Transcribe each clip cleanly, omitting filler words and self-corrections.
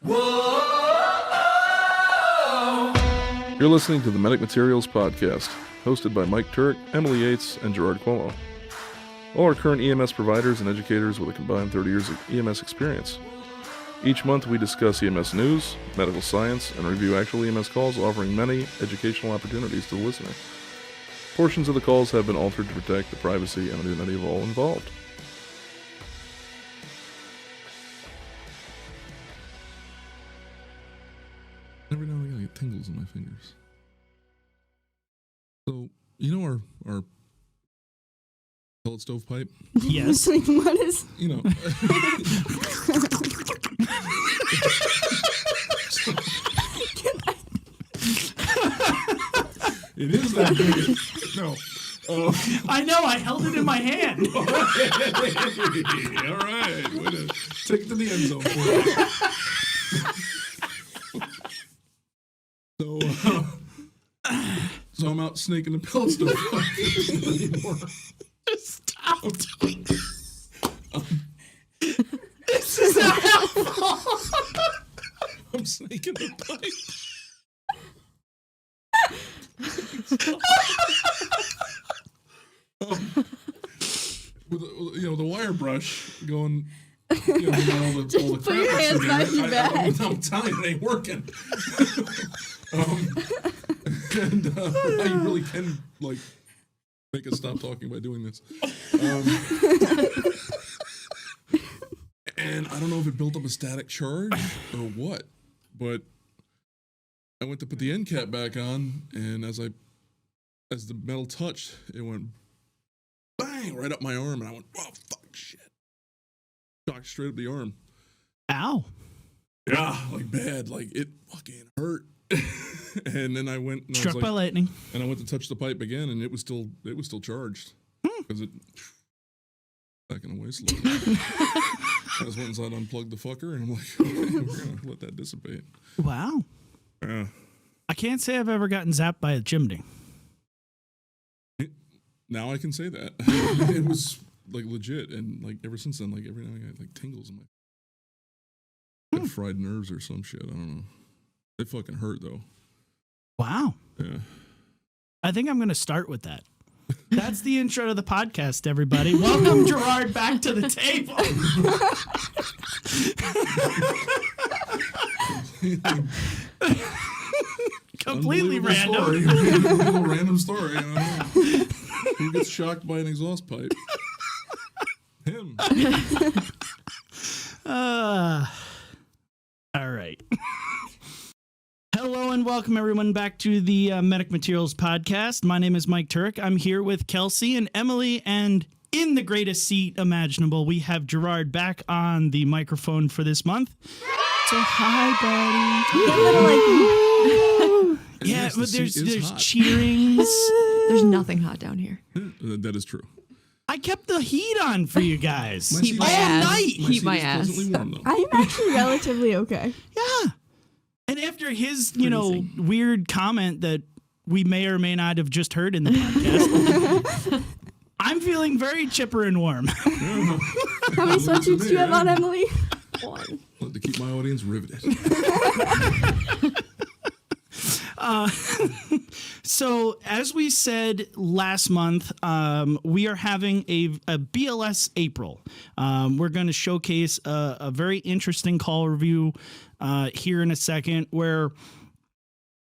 You're listening to the Medic Materials Podcast, hosted by Mike Turek, Emily Yates, and Gerard Cuomo. All are current EMS providers and educators with a combined 30 years of EMS experience. Each month we discuss EMS news, medical science, and review actual EMS calls, offering many educational opportunities to the listener. Portions of the calls have been altered to protect the privacy and identity of all involved. Every now and again I get tingles in my fingers. So, you know our pellet stove pipe? Yes. Like, what is... You know. It is that big. No. I know, I held it in my hand. All right. Way to take it to the end zone for you. So I'm out snaking the pellet stove pipe. Stop. This is not helpful. I'm snaking the pipe. With the wire brush going, all the Put your hands behind your back. I'm telling you, it ain't working. You really can make us stop talking by doing this. And I don't know if it built up a static charge or what, but I went to put the end cap back on, and as the metal touched, it went bang right up my arm, and I went, oh fuck, shit! Shocked straight up the arm. Ow! Yeah, bad, it fucking hurt. And then I went and struck by lightning, and I went to touch the pipe again, and it was still charged because it back in the waist. I just went inside, unplugged the fucker, and I'm like, okay, we're gonna let that dissipate. Wow. Yeah. I can't say I've ever gotten zapped by a chimney. Now I can say that. It was legit, and ever since then, every now and again I get tingles in my fried nerves or some shit. I don't know. They fucking hurt though. Wow. Yeah. I think I'm gonna start with that. That's the intro to the podcast, everybody. Welcome, Gerard, back to the table. Completely random. Random story. Who gets shocked by an exhaust pipe? Him. All right. Hello and welcome everyone back to the Medic Materials Podcast. My name is Mike Turek. I'm here with Kelsey and Emily, and in the greatest seat imaginable, we have Gerard back on the microphone for this month. So hi, buddy. Yeah, but there's cheerings. There's nothing hot down here. That is true. I kept the heat on for you guys Heat my all ass. night. Heat my ass. Warm, I'm actually relatively okay. Yeah. And after his, weird comment that we may or may not have just heard in the podcast, I'm feeling very chipper and warm. How many sweatshirts do you have on, Emily? One. To keep my audience riveted. So, as we said last month, we are having a BLS April. We're going to showcase a very interesting call review here in a second, where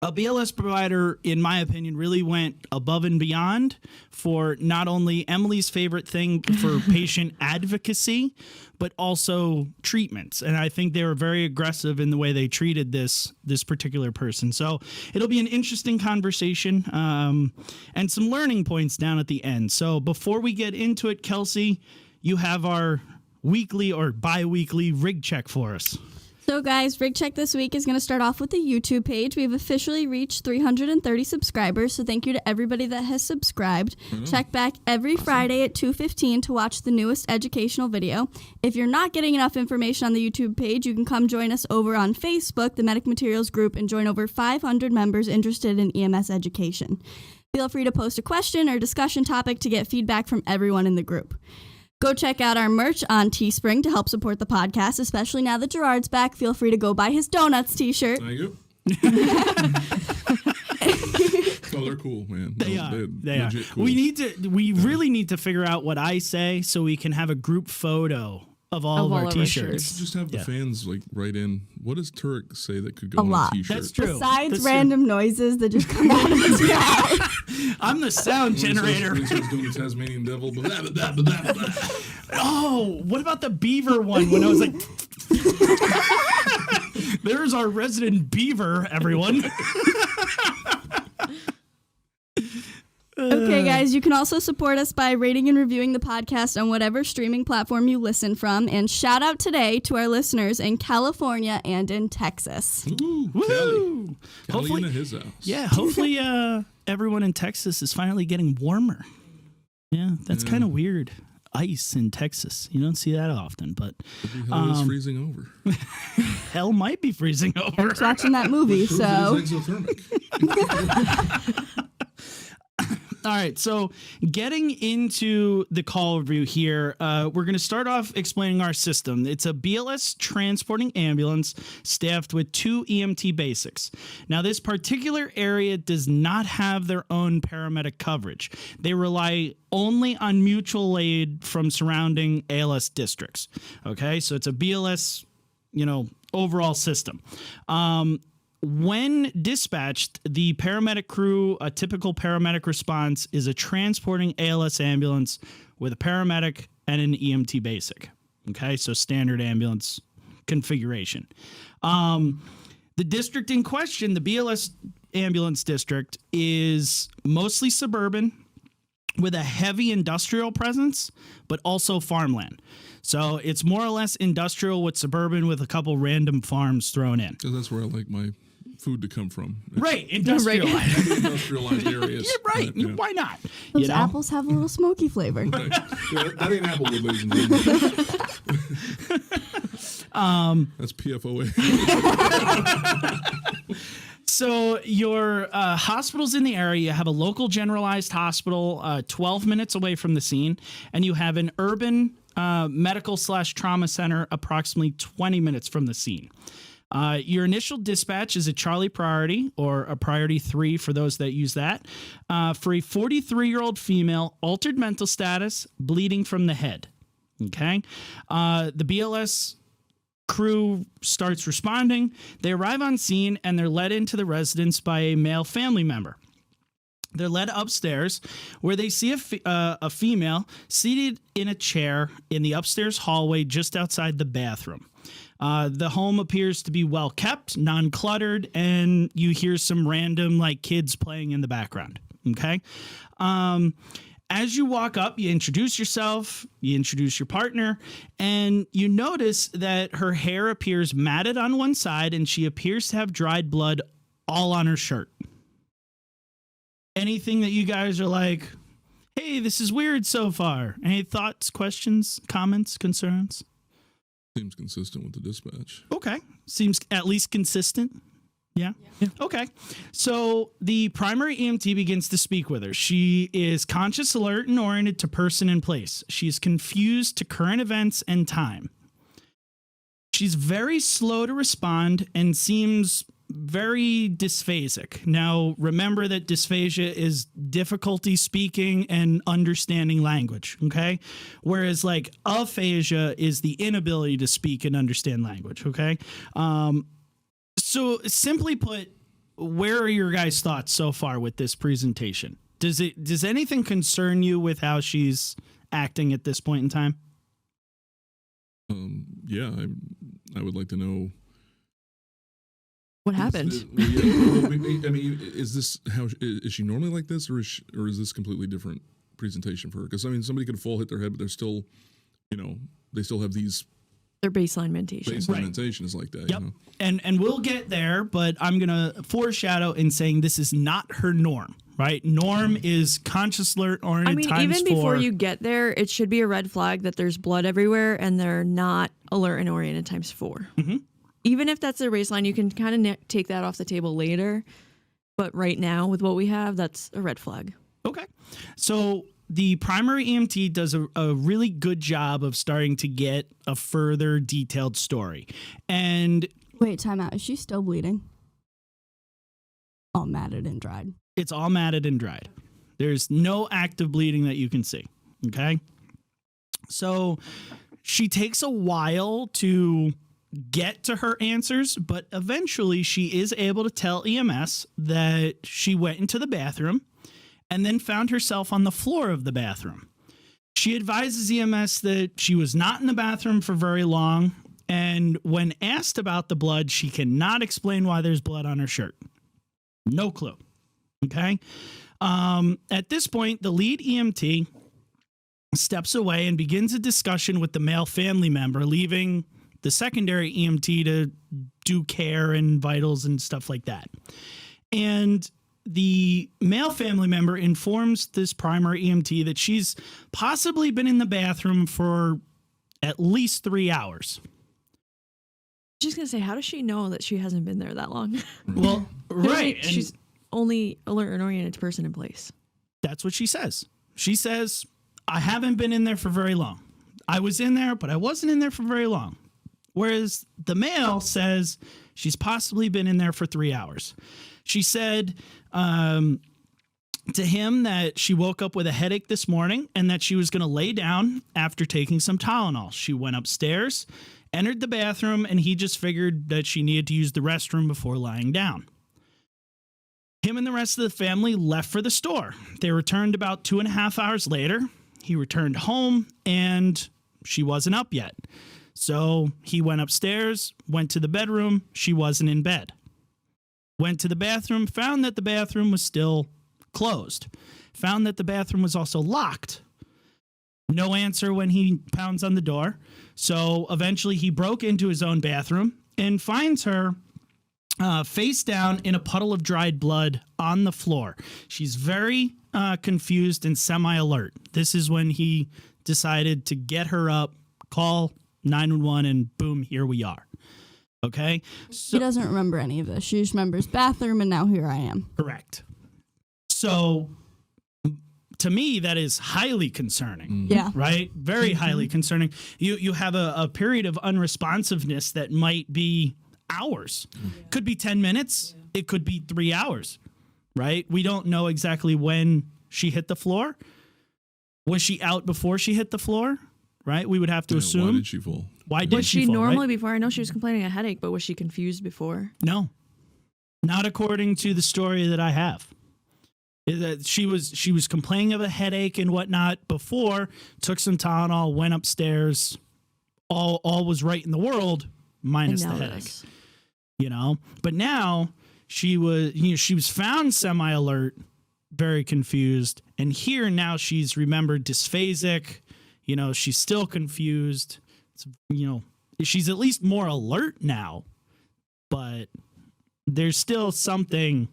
a BLS provider, in my opinion, really went above and beyond for not only Emily's favorite thing for patient advocacy, but also treatments. And I think they were very aggressive in the way they treated this particular person. So it'll be an interesting conversation and some learning points down at the end. So before we get into it, Kelsey, you have our weekly or bi-weekly rig check for us. So guys, Rig Check this week is going to start off with the YouTube page. We've officially reached 330 subscribers, so thank you to everybody that has subscribed. Check back every Friday at 2:15 to watch the newest educational video. If you're not getting enough information on the YouTube page, you can come join us over on Facebook, the Medic Materials Group, and join over 500 members interested in EMS education. Feel free to post a question or discussion topic to get feedback from everyone in the group. Go check out our merch on Teespring to help support the podcast, especially now that Gerard's back. Feel free to go buy his Donuts t-shirt. Thank you. Oh, they're cool, man. They are. They are. Cool. We really need to figure out what I say so we can have a group photo of all of our t-shirts. Just have the fans like write in. What does Turk say that could go on lot. a t-shirt? That's true. Besides random noises that just come out of his mouth. I'm the sound generator. He's doing the Tasmanian devil. Blah, blah, blah, blah, blah. Oh, what about the beaver one when I was like, there's our resident beaver, everyone. Okay, guys, you can also support us by rating and reviewing the podcast on whatever streaming platform you listen from. And shout out today to our listeners in California and in Texas. Ooh, Woo! Kelly into his house. Yeah, hopefully everyone in Texas is finally getting warmer. Yeah, that's kind of weird. Ice in Texas. You don't see that often, but Hell is freezing over. hell might be freezing over. Eric's watching that movie, so... It's exothermic. All right, so getting into the call review here, we're going to start off explaining our system. It's a BLS transporting ambulance staffed with 2 EMT basics. Now, this particular area does not have their own paramedic coverage. They rely only on mutual aid from surrounding ALS districts. Okay, so it's a BLS, overall system. When dispatched, the paramedic crew, a typical paramedic response is a transporting ALS ambulance with a paramedic and an EMT basic. Okay, so standard ambulance configuration. The district in question, the BLS ambulance district, is mostly suburban with a heavy industrial presence, but also farmland. So it's more or less industrial with suburban with a couple random farms thrown in. Because that's where I like my food to come from. Right, industrialized. Industrialized areas. You're right. Yeah. Why not? Those apples have a little smoky flavor. Right. Yeah, that ain't Applewood, ladies and gentlemen. That's PFOA. So your hospitals in the area, you have a local generalized hospital 12 minutes away from the scene, and you have an urban medical/trauma center approximately 20 minutes from the scene. Your initial dispatch is a Charlie priority or a priority 3 for those that use that for a 43-year-old female, altered mental status, bleeding from the head. Okay. The BLS crew starts responding. They arrive on scene and they're led into the residence by a male family member. They're led upstairs where they see a female seated in a chair in the upstairs hallway just outside the bathroom. The home appears to be well kept, non-cluttered, and you hear some random kids playing in the background. Okay. As you walk up, you introduce yourself, you introduce your partner, and you notice that her hair appears matted on one side and she appears to have dried blood all on her shirt. Anything that you guys are like, hey, this is weird so far? Any thoughts, questions, comments, concerns? Seems consistent with the dispatch. Okay. Seems at least consistent. Yeah. Okay. So the primary EMT begins to speak with her. She is conscious, alert, and oriented to person and place. She's confused to current events and time. She's very slow to respond and seems very dysphasic. Now, remember that dysphasia is difficulty speaking and understanding language, okay? Whereas aphasia is the inability to speak and understand language, okay? So simply put, where are your guys' thoughts so far with this presentation? Does anything concern you with how she's acting at this point in time? Yeah, I would like to know what happened. I mean, is this is she normally like this, or is this completely different presentation for her? Because somebody could fall, hit their head, but they're still, they still have these. Their baseline mentation. Baseline mentation is like that. Yep. And we'll get there, but I'm going to foreshadow in saying this is not her norm, right? Norm is conscious, alert, oriented times even 4. before you get there, it should be a red flag that there's blood everywhere and they're not alert and oriented times 4. Mm-hmm. Even if that's their baseline, you can kind of take that off the table later. But right now, with what we have, that's a red flag. Okay. So the primary EMT does a really good job of starting to get a further detailed story. And Wait, time out. Is she still bleeding? All matted and dried. it's all matted and dried. There's no active bleeding that you can see. Okay. So she takes a while to get to her answers, but eventually she is able to tell EMS that she went into the bathroom and then found herself on the floor of the bathroom. She advises EMS that she was not in the bathroom for very long, and when asked about the blood, she cannot explain why there's blood on her shirt. No clue. Okay? At this point, the lead EMT steps away and begins a discussion with the male family member, leaving the secondary EMT to do care and vitals and stuff like that. And the male family member informs this primary EMT that she's possibly been in the bathroom for at least 3 hours. Just gonna say, how does she know that she hasn't been there that long? Well, right. And She's only alert and oriented person in place. that's what she says. She says, I haven't been in there for very long. I was in there, but I wasn't in there for very long. Whereas the male says she's possibly been in there for 3 hours. She said to him that she woke up with a headache this morning and that she was going to lay down after taking some Tylenol. She went upstairs, entered the bathroom, and he just figured that she needed to use the restroom before lying down. Him and the rest of the family left for the store. They returned about 2.5 hours later. He returned home and she wasn't up yet. So he went upstairs, went to the bedroom. She wasn't in bed. Went to the bathroom, found that the bathroom was still closed. Found that the bathroom was also locked. No answer when he pounds on the door. So eventually he broke into his own bathroom and finds her face down in a puddle of dried blood on the floor. She's very confused and semi-alert. This is when he decided to get her up, call 911, and boom, here we are. Okay? She doesn't remember any of this. She just remembers bathroom, and now here I am. Correct. So to me, that is highly concerning. Yeah. Right? Very highly concerning. You have a period of unresponsiveness that might be hours. Could be 10 minutes. It could be 3 hours. Right? We don't know exactly when she hit the floor. Was she out before she hit the floor? Right? We would have to assume. Why did she fall? Why did Was she she fall, normally right? before? I know she was complaining of headache, but was she confused before? No. Not according to the story that I have. That she was complaining of a headache and whatnot before, took some Tylenol, went upstairs, all was right in the world, minus the And now headache. this. You know? But now she was found semi-alert, very confused, and here now she's remembered dysphasic. You know, she's still confused. It's, you know, she's at least more alert now, but there's still something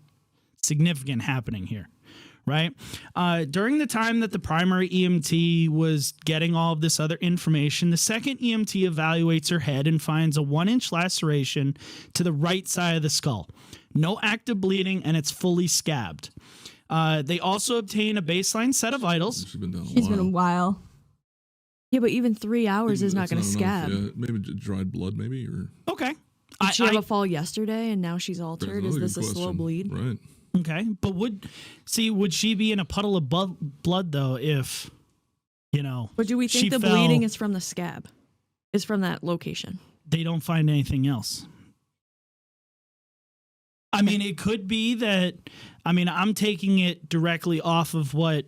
significant happening here, right? During the time that the primary EMT was getting all of this other information, the second EMT evaluates her head and finds a 1-inch laceration to the right side of the skull. No active bleeding, and it's fully scabbed. They also obtain a baseline set of vitals. She's been down a She's while. been a while. Yeah, but even 3 hours is not That's going to enough. scab. Yeah, maybe dried blood, maybe, or Okay. Did she have a fall yesterday and now she's altered? That's Is another this a good slow question. bleed? Right. Okay, but would she be in a puddle of blood though if, you know, But do we she think the fell- bleeding is from the scab? Is from that location? they don't find anything else? I mean, it could be that, I mean, I'm taking it directly off of what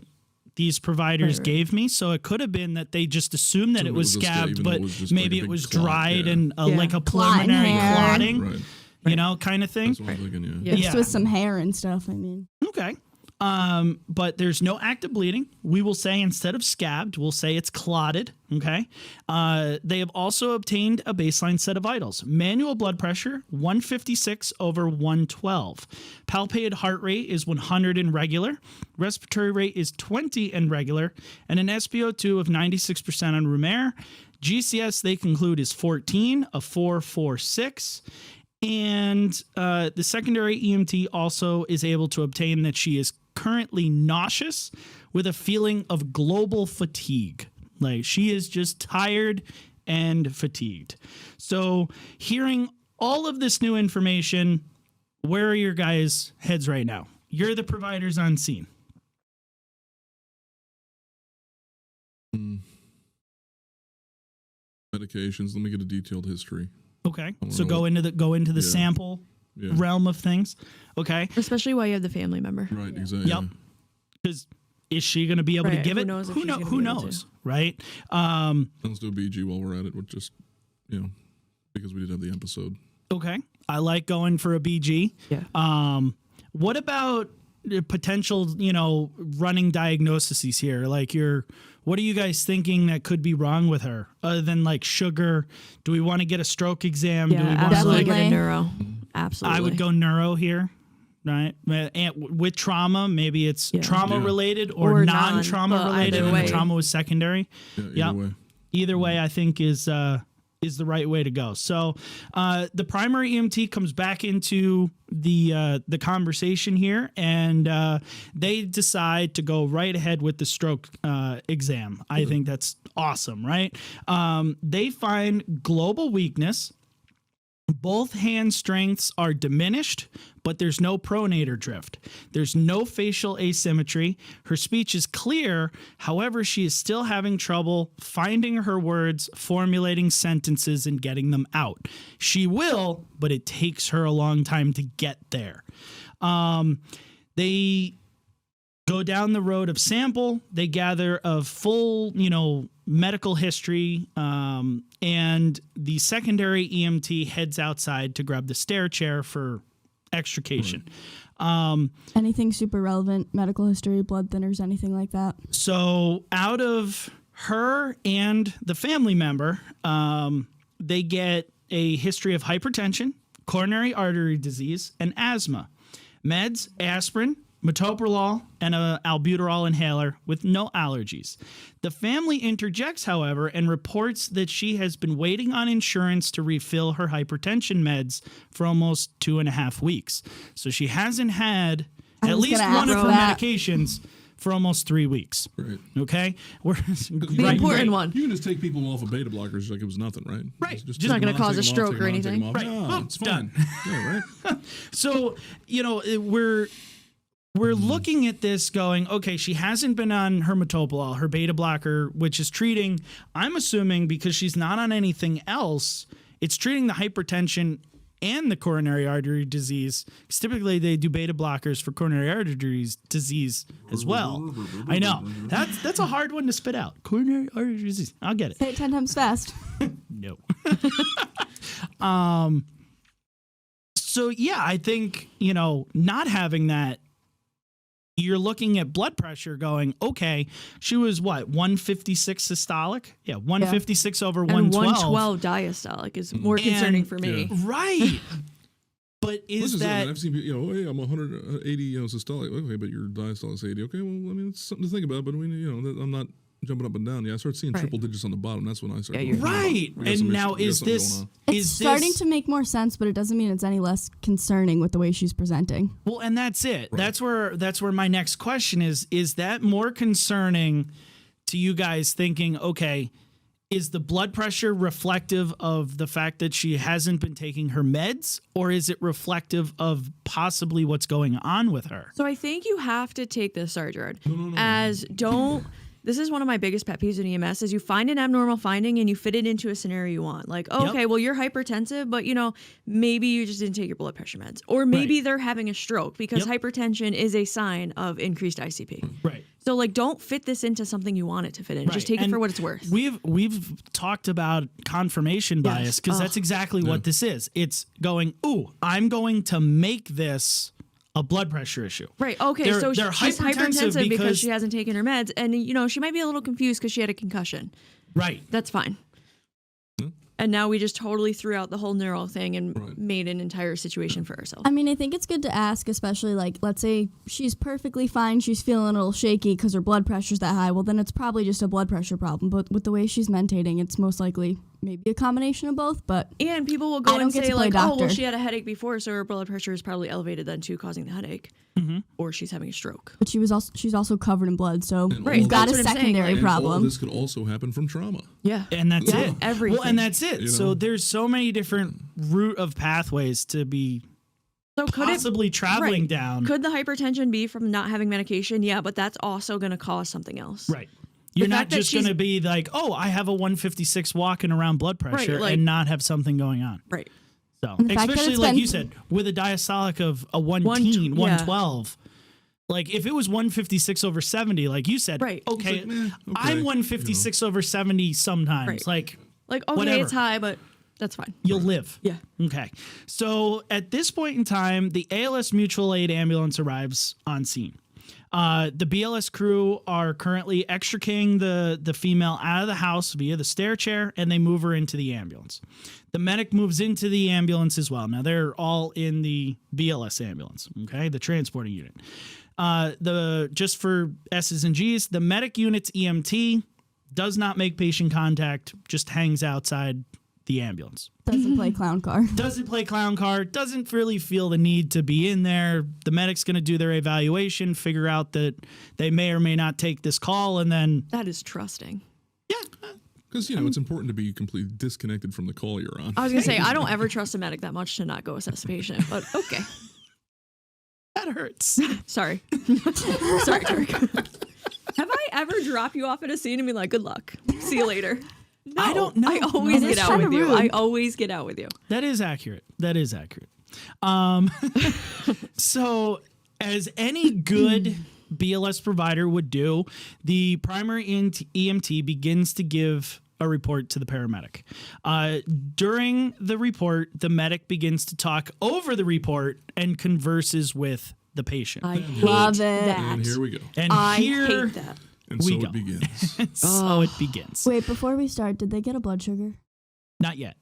these providers Right. gave me, so it could have been that they just assumed that So it was just, scabbed, even though but it was just maybe like a it big was clot, dried yeah. and Yeah. like a Clot in preliminary hair. clotting, Right. you know, kind of thing. That's what I'm thinking, yeah. Yeah. Just with some hair and stuff, I mean. Okay. But there's no active bleeding. We will say instead of scabbed, we'll say it's clotted. Okay. They have also obtained a baseline set of vitals. Manual blood pressure, 156/112. Palpated heart rate is 100 and regular. Respiratory rate is 20 and regular. And an SpO2 of 96% on room air. GCS, they conclude, is 14, a 446. And the secondary EMT also is able to obtain that she is currently nauseous with a feeling of global fatigue. Like she is just tired and fatigued. So hearing all of this new information, where are your guys' heads right now? You're the providers on scene. Medications. Let me get a detailed history. Okay. So go into the sample realm of things. Okay. Especially while you have the family member. Right. Exactly. Yep. Because is she going to be able to give it? Who Who knows? Right. Let's do a BG while we're at it. We're just, because we did have the episode. Okay. I like going for a BG. Yeah. What about potential, running diagnoses here? Like what are you guys thinking that could be wrong with her other than like sugar? Do we want to get a stroke exam? Yeah, Do we absolutely want get a neuro. Absolutely. I would go neuro here. Right. And with trauma, maybe it's trauma related or non-trauma related, and the trauma was secondary. Either way, I think is the right way to go. So the primary EMT comes back into the conversation here, and they decide to go right ahead with the stroke exam. I think that's awesome, right? They find global weakness. Both hand strengths are diminished, but there's no pronator drift. There's no facial asymmetry. Her speech is clear. However, she is still having trouble finding her words, formulating sentences, and getting them out. She will, but it takes her a long time to get there. They go down the road of sample. They gather a full, medical history, and the secondary EMT heads outside to grab the stair chair for extrication. Anything super relevant, medical history, blood thinners, anything like that? So out of her and the family member, they get a history of hypertension, coronary artery disease, and asthma. Meds, aspirin, metoprolol, and an albuterol inhaler with no allergies. The family interjects, however, and reports that she has been waiting on insurance to refill her hypertension meds for almost 2.5 weeks. So she hasn't had at least one of her medications for almost 3 weeks. Right. Okay? The important one. You can just take people off of beta blockers like it was nothing, right? Right. Just not going to cause a stroke or anything. Right. No, it's fine. Yeah, right. So, we're looking at this going, okay, she hasn't been on her metoprolol, her beta blocker, which is treating, I'm assuming because she's not on anything else, it's treating the hypertension and the coronary artery disease. Because typically they do beta blockers for coronary artery disease as well. I know. That's a hard one to spit out. Coronary artery disease. I'll get it. Say it 10 times fast. No. So, yeah, I think, not having that, you're looking at blood pressure going, okay, she was what, 156 systolic? Yeah, 156 over 112. 112 diastolic is more concerning for me. Yeah. Right. But is that... I've seen, hey, I'm 180 systolic. Okay, but your diastolic is 80. Okay, well, I mean, it's something to think about, but I'm not jumping up and down. Yeah, I start seeing triple digits on the bottom. That's when I start. Yeah, right. And now is this... It's starting to make more sense, but it doesn't mean it's any less concerning with the way she's presenting. Well, and that's it. Right. That's where my next question is. Is that more concerning to you guys thinking, okay, is the blood pressure reflective of the fact that she hasn't been taking her meds, or is it reflective of possibly what's going on with her? So I think you have to take this, Sergeant, This is one of my biggest pet peeves in EMS is you find an abnormal finding and you fit it into a scenario you want. Like, okay, well, you're hypertensive, but, maybe you just didn't take your blood pressure meds. Or maybe they're having a stroke because hypertension is a sign of increased ICP. Right. So, don't fit this into something you want it to fit in. Right. Just take it for what it's worth. We've talked about confirmation bias because that's exactly what this is. It's going, I'm going to make this a blood pressure issue. Right. Okay. So she's hypertensive because she hasn't taken her meds. And, she might be a little confused because she had a concussion. Right. That's fine. And now we just totally threw out the whole neuro thing and made an entire situation for ourselves. I mean, I think it's good to ask, especially let's say she's perfectly fine. She's feeling a little shaky because her blood pressure's that high. Well, then it's probably just a blood pressure problem. But with the way she's mentating, it's most likely maybe a combination of both, but And people will go I and don't get say to play like, oh, well, doctor. she had a headache before, so her blood pressure is probably elevated then too, causing the headache. Or she's having a stroke. but she's also covered in blood, so Right, you've got a that's what I'm saying, secondary like- And all problem. this could also happen from trauma. Yeah. And that's it. Everything. Well, and that's it. You So know? there's so many different route of pathways to be So could possibly traveling right. down. Could the hypertension be from not having medication? Yeah, but that's also going to cause something else. Right. You're not fact that just going to she's- be like, oh, I have a 156 walking around blood pressure like- and not have something going on. Right. So, the fact that especially it's like been- you said, with a diastolic of a 110, yeah. 112. Like if it was 156 over 70, like you said, Right. okay, It's like, meh, okay, I'm 156 over 70 sometimes. Right. Like Like, okay, Whatever. it's high, but that's fine. you'll live. Yeah. Okay. So at this point in time, the ALS mutual aid ambulance arrives on scene. The BLS crew are currently extricating the female out of the house via the stair chair, and they move her into the ambulance. The medic moves into the ambulance as well. Now they're all in the BLS ambulance, okay, the transporting unit. Just for S's and G's, the medic unit's EMT does not make patient contact, just hangs outside the ambulance. Doesn't play clown car. Doesn't play clown car, doesn't really feel the need to be in there. The medic's going to do their evaluation, figure out that they may or may not take this call, and then, That is trusting. Because, it's important to be completely disconnected from the call you're on. I was going to say, I don't ever trust a medic that much to not go assess a patient, but okay. that hurts. Sorry. Sorry, Turk. Have I ever dropped you off at a scene and be like, good luck. See you later? No, I don't know. I always No, get that's out with kinda you. rude. I always get out with you. That is accurate. So, as any good BLS provider would do, the primary EMT begins to give a report to the paramedic. During the report, the medic begins to talk over the report and converses with the patient. I hate Love it. that. And here we go. and I here, hate that. And we so go. it begins. so it begins. Wait, before we start, did they get a blood sugar? Not yet.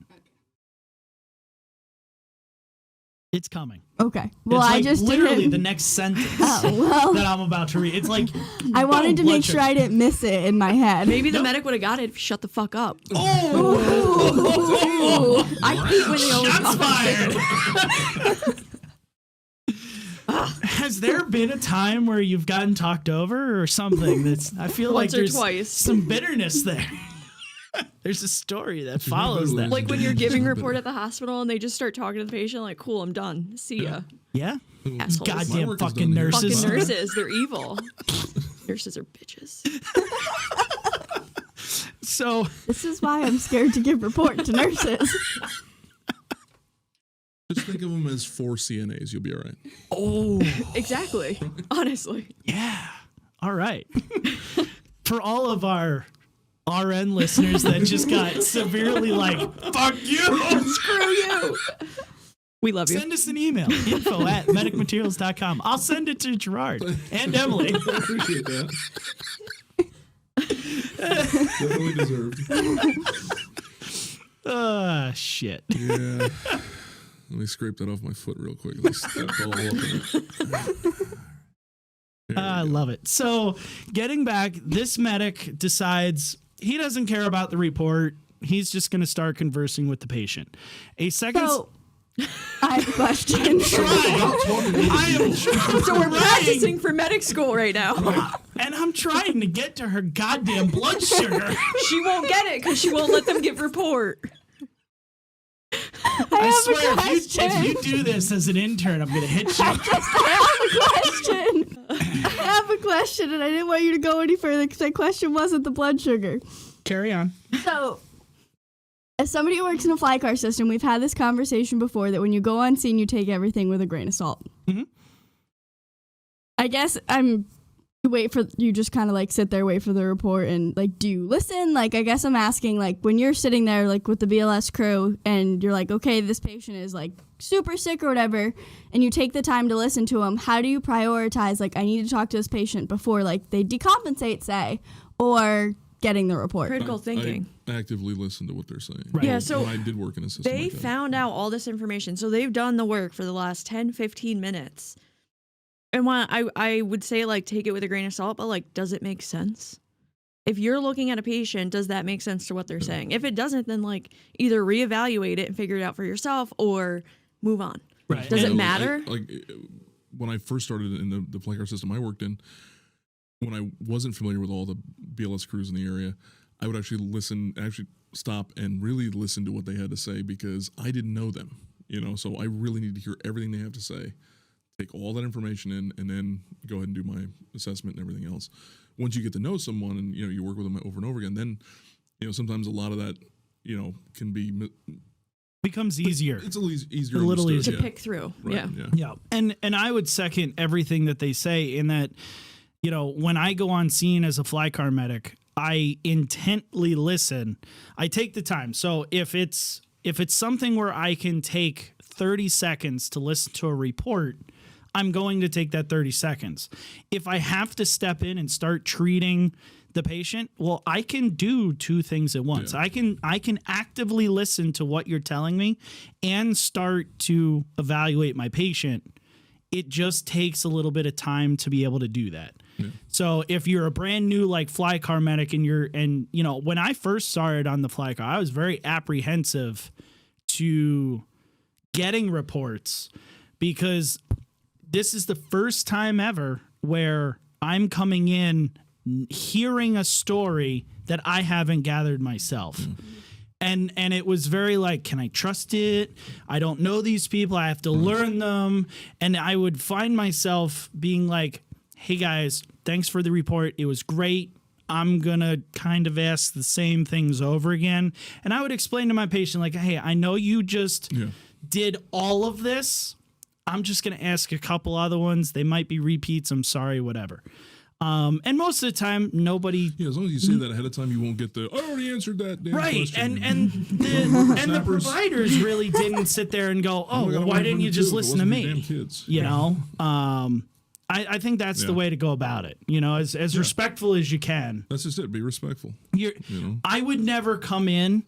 It's coming. Okay. Well, It's I like just literally didn't. the next sentence Oh, well. that I'm about to read. It's like I wanted to blood make sure sugar. I didn't miss it in my head. Maybe the medic would have got it if you shut the fuck up. Oh, I hate when they always shots fired. Has there been a time where you've gotten talked over or something? That's I feel Once like or there's twice. some bitterness there. There's a story that follows that. Like when you're giving a report at the hospital and they just start talking to the patient, like, cool, I'm done. See ya. Yeah, Assholes. My goddamn work is fucking done here. nurses. Fucking nurses, they're evil. Nurses are bitches. So This is why I'm scared to give report to nurses. Just think of them as 4 CNAs. You'll be all right. oh Exactly. Honestly. yeah, all right. For all of our RN listeners that just got severely like fuck you. Screw you. We love you. Send us an email, info@medicmaterials.com. I'll send it to Gerard and Emily. I appreciate that. Definitely deserved. Shit. Yeah. Let me scrape that off my foot real quick. At least that's all up in it. There I we go. love it. So, getting back, this medic decides he doesn't care about the report. He's just going to start conversing with the patient. A second. So, I have a question. I am So we're practicing for medic school right now. and I'm trying to get to her goddamn blood sugar. She won't get it because she won't let them give report. I swear, if you do this as an intern, I'm going to hit you. I have a question, and I didn't want you to go any further because that question wasn't the blood sugar. Carry on. So, as somebody who works in a fly car system, we've had this conversation before that when you go on scene, you take everything with a grain of salt. Mhm. I guess you just kind of like sit there, wait for the report, and like, do you listen? Like, I guess I'm asking, like, when you're sitting there, like, with the BLS crew, and you're like, okay, this patient is like super sick or whatever, and you take the time to listen to them, how do you prioritize, like, I need to talk to this patient before, like, they decompensate, say, or getting the report? Critical thinking. I actively listen to what they're saying. Right. Yeah, so When I did work in a system they like that. found out all this information. So they've done the work for the last 10, 15 minutes. And when I would say, like, take it with a grain of salt, but, like, does it make sense? if you're looking at a patient, does that make sense to what they're saying? If it doesn't, then like either reevaluate it and figure it out for yourself or move on. Right. Does Yeah, it matter? Like when I first started in the flight car system I worked in, when I wasn't familiar with all the BLS crews in the area, I would actually stop and really listen to what they had to say because I didn't know them, so I really need to hear everything they have to say, take all that information in, and then go ahead and do my assessment and everything else. Once you get to know someone and, you work with them over and over again, then, sometimes a lot of that, can be becomes easier. It's a little A little easier To pick through. Right, Yeah. Yeah. And I would second everything that they say in that, when I go on scene as a fly car medic, I intently listen. I take the time. So if it's something where I can take 30 seconds to listen to a report, I'm going to take that 30 seconds. If I have to step in and start treating the patient, well, I can do two things at once. Yeah. I can actively listen to what you're telling me and start to evaluate my patient. It just takes a little bit of time to be able to do that. Yeah. So if you're a brand new like fly car medic and when I first started on the fly car, I was very apprehensive to getting reports because this is the first time ever where I'm coming in hearing a story that I haven't gathered myself. Mm. And it was very like, can I trust it? I don't know these people. I have to learn them. And I would find myself being like, hey guys, thanks for the report. It was great. I'm going to kind of ask the same things over again. And I would explain to my patient like, hey, I know you just did all of this. I'm just going to ask a couple other ones. They might be repeats. I'm sorry, whatever. And most of the time, nobody. Yeah, as long as you say that ahead of time, you won't get the. I already answered that. Damn right, question. and the providers really didn't sit there and go, oh, well, why didn't you just listen to me? Damn kids. I think that's the way to go about it. As respectful as you can. That's just it. Be respectful. I would never come in,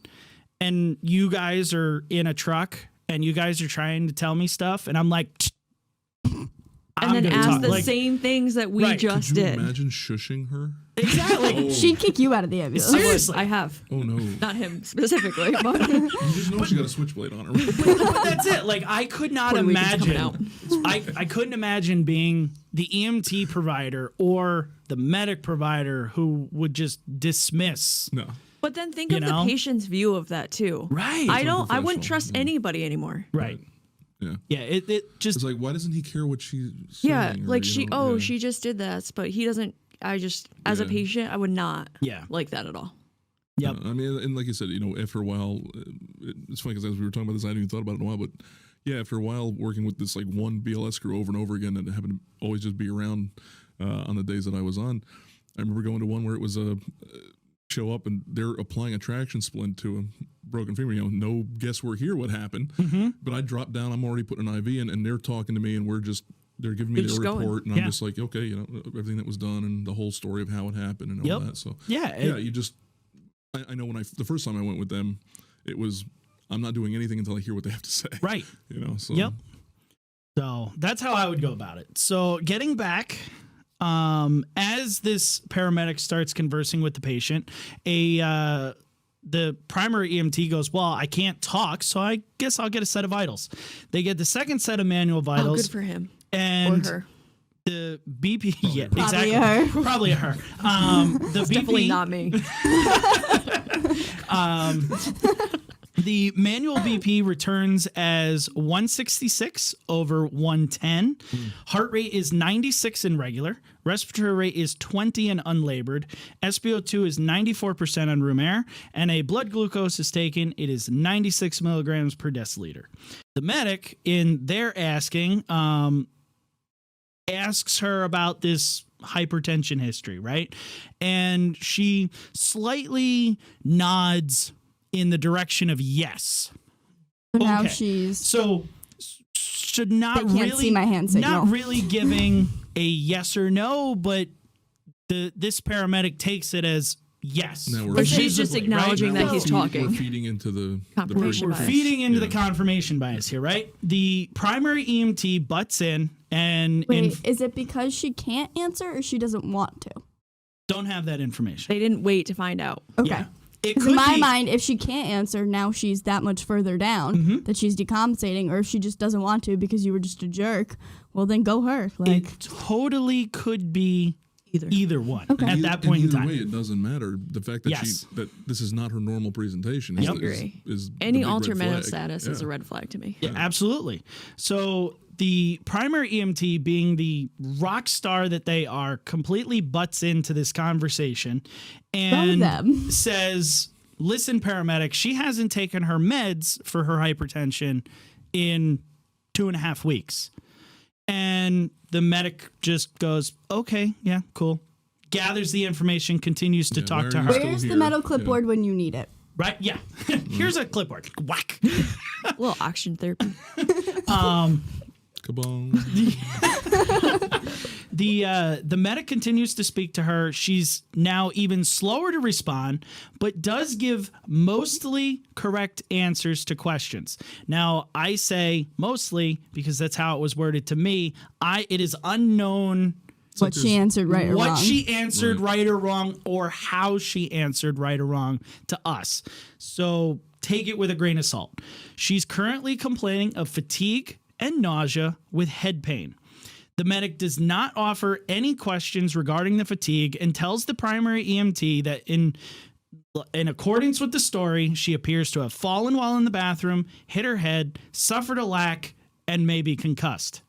and you guys are in a truck, and you guys are trying to tell me stuff, and I'm like. And then ask the same things that we just Could you did. Imagine shushing her. Exactly. She'd kick you out of the ambulance. Seriously, I have. Oh no. Not him specifically, but You just know she got a switchblade on her. but that's it. Like I could not imagine. I couldn't imagine being the EMT provider or the medic provider who would just dismiss. No. But then think of the patient's view of that too. Right. I wouldn't trust anybody anymore. Right. Yeah. Yeah. It just. It's like, why doesn't he care what she's saying? Yeah. Like or, she just did that, but he doesn't. I just, as a patient, I would not like that at all. Yep. I mean, and like you said, after a while, it's funny because as we were talking about this, I hadn't even thought about it in a while, but yeah, after a while working with this like one BLS crew over and over again and having to always just be around on the days that I was on, I remember going to one where it was show up and they're applying a traction splint to a broken femur. No guesswork here what happened. Mm-hmm. But I drop down, I'm already putting an IV in, and they're talking to me, and they're giving me their report, and I'm just like, okay, everything that was done and the whole story of how it happened and all that. So you just, I know the first time I went with them, it was, I'm not doing anything until I hear what they have to say. Right. So. Yep. So that's how I would go about it. So getting back, as this paramedic starts conversing with the patient, the primary EMT goes, well, I can't talk, so I guess I'll get a set of vitals. They get the second set of manual vitals. Oh, good for him. And or her. The BP, Probably exactly. Probably her. The BP, definitely not me. The manual BP returns as 166 over 110. Heart rate is 96 in regular. Respiratory rate is 20 in unlabored. SpO2 is 94% on room air. And a blood glucose is taken. It is 96 milligrams per deciliter. The medic, in their asking, asks her about this hypertension history, right? And she slightly nods in the direction of yes. Now she's should not they can't really see my hand signal. Not really giving a yes or no, but this paramedic takes it as yes. Or she's just acknowledging that he's talking. We're feeding into the confirmation bias. We're feeding into the confirmation bias here, right? The primary EMT butts in and wait, is it because she can't answer or she doesn't want to? Don't have that information. They didn't wait to find out. Okay. Yeah. It Because could in my be, mind, if she can't answer, now she's that much further down that she's decompensating, or if she just doesn't want to because you were just a jerk, well, then go her. Like, it totally could be either one Okay. at that point in either time. way, it doesn't matter. The fact that Yes. that this is not her normal presentation I is, agree. is the Any big red altered mental flag. status is Yeah. a red flag to me. Yeah, absolutely. So the primary EMT, being the rock star that they are, completely butts into this conversation and them. says, listen, paramedic, she hasn't taken her meds for her hypertension in 2.5 weeks. And the medic just goes, okay, yeah, cool. Gathers the information, continues to Yeah, talk why to are her. you still where's the here? metal clipboard when you need it? Right? Yeah. Here's a clipboard. Whack. A little oxygen therapy. Kabong. The medic continues to speak to her. She's now even slower to respond, but does give mostly correct answers to questions. Now, I say mostly because that's how it was worded to me. It is unknown What she answered right or what wrong. she answered right or wrong, or how she answered right or wrong to us. So take it with a grain of salt. She's currently complaining of fatigue and nausea with head pain. The medic does not offer any questions regarding the fatigue and tells the primary EMT that in accordance with the story, she appears to have fallen while in the bathroom, hit her head, suffered a lack, and may be concussed.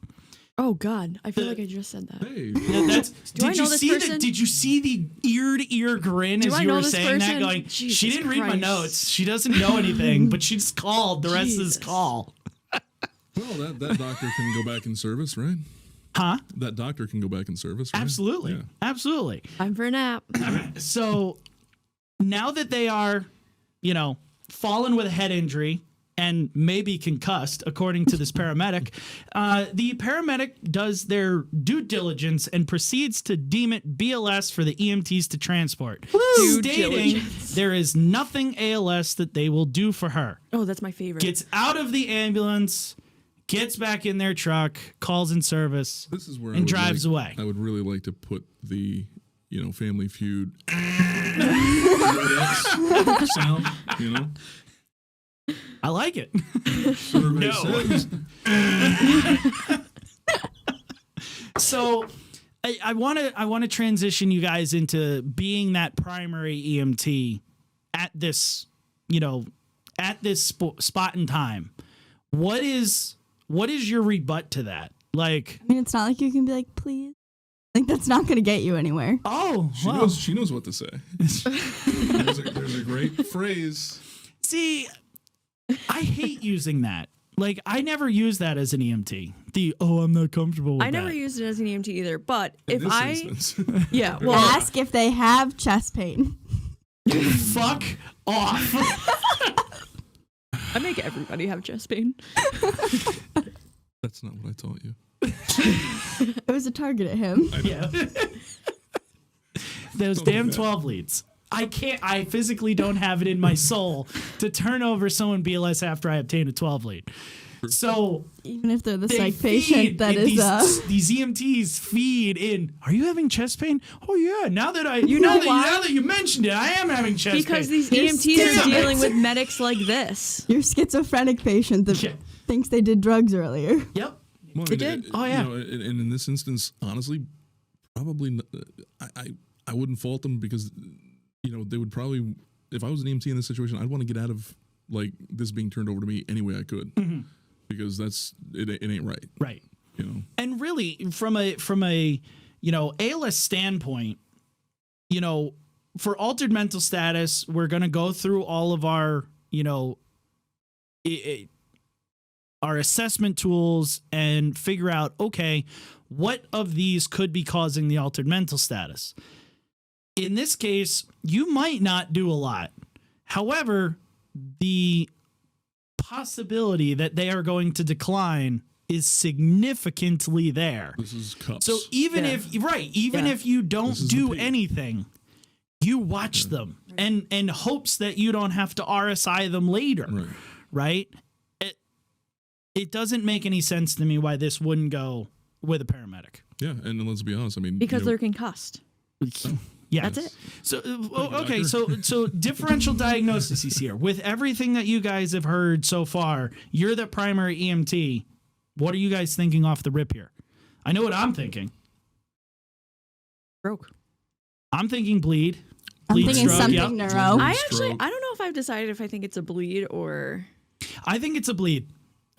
Oh God, I feel like I just said that. Hey, Yeah, that's, Do I know this person? Did you see the ear-to-ear grin Do as I you know were this saying that? person? Going, Jesus she didn't read my Christ. notes. She doesn't know anything, but she just called the rest of this Jesus. call. well, that doctor can go back in service, right? Huh? That doctor can go back in service, right? Absolutely. Yeah. Absolutely. Time for a nap. So now that they are, fallen with a head injury and maybe concussed, according to this paramedic, the paramedic does their due diligence and proceeds to deem it BLS for the EMTs to transport, Due stating diligence. there is nothing ALS that they will do for her. Oh, that's my favorite. Gets out of the ambulance, gets back in their truck, calls in service, This is where and drives away. I would really like to put the Family Feud sound. I like it. Everybody No. says, So I want to transition you guys into being that primary EMT at this spot in time. What is your rebut to that? Like, I mean, it's not like you can be like, please. Like, that's not going to get you anywhere. oh, she knows what to say. there's a great phrase. see, I hate using that. Like, I never use that as an EMT. I'm not comfortable with I that. never used it as an EMT either, but In if this I instance. yeah, well, Ask if they have chest pain. Fuck off. I make everybody have chest pain. That's not what I taught you. It was a target at him. Yeah. Those damn 12 leads. I physically don't have it in my soul to turn over someone BLS after I obtain a 12 lead. So Even if they're the they psych patient that is these EMTs feed in. Are you having chest pain? Oh yeah. Now that why? you mentioned it, I am having chest Because pain. these You're EMTs are scared. dealing with medics like this. your schizophrenic patient that Yeah. thinks they did drugs earlier. Yep. Well, They did? Oh, yeah. And in this instance, honestly, probably I wouldn't fault them because they would probably, if I was an EMT in this situation, I'd want to get out of like this being turned over to me any way I could because it ain't right. Right. And really, from a ALS standpoint, for altered mental status, we're going to go through all of our our assessment tools and figure out, okay, what of these could be causing the altered mental status. In this case, you might not do a lot. However, the possibility that they are going to decline is significantly there. This is cups. So even Yeah. if you don't This is the do peak. anything, you watch them and hopes that you don't have to RSI them later, right? It doesn't make any sense to me why this wouldn't go with a paramedic. Yeah, and let's be honest. I mean, Because they're concussed. Yeah, That's it. So okay, so differential diagnosis is here. With everything that you guys have heard so far, you're the primary EMT. What are you guys thinking off the rip here? I know what I'm thinking. Stroke. I'm thinking bleed. I'm Bleed thinking stroke, something yep. neuro. I don't know if I've decided if I think it's a bleed or. I think it's a bleed.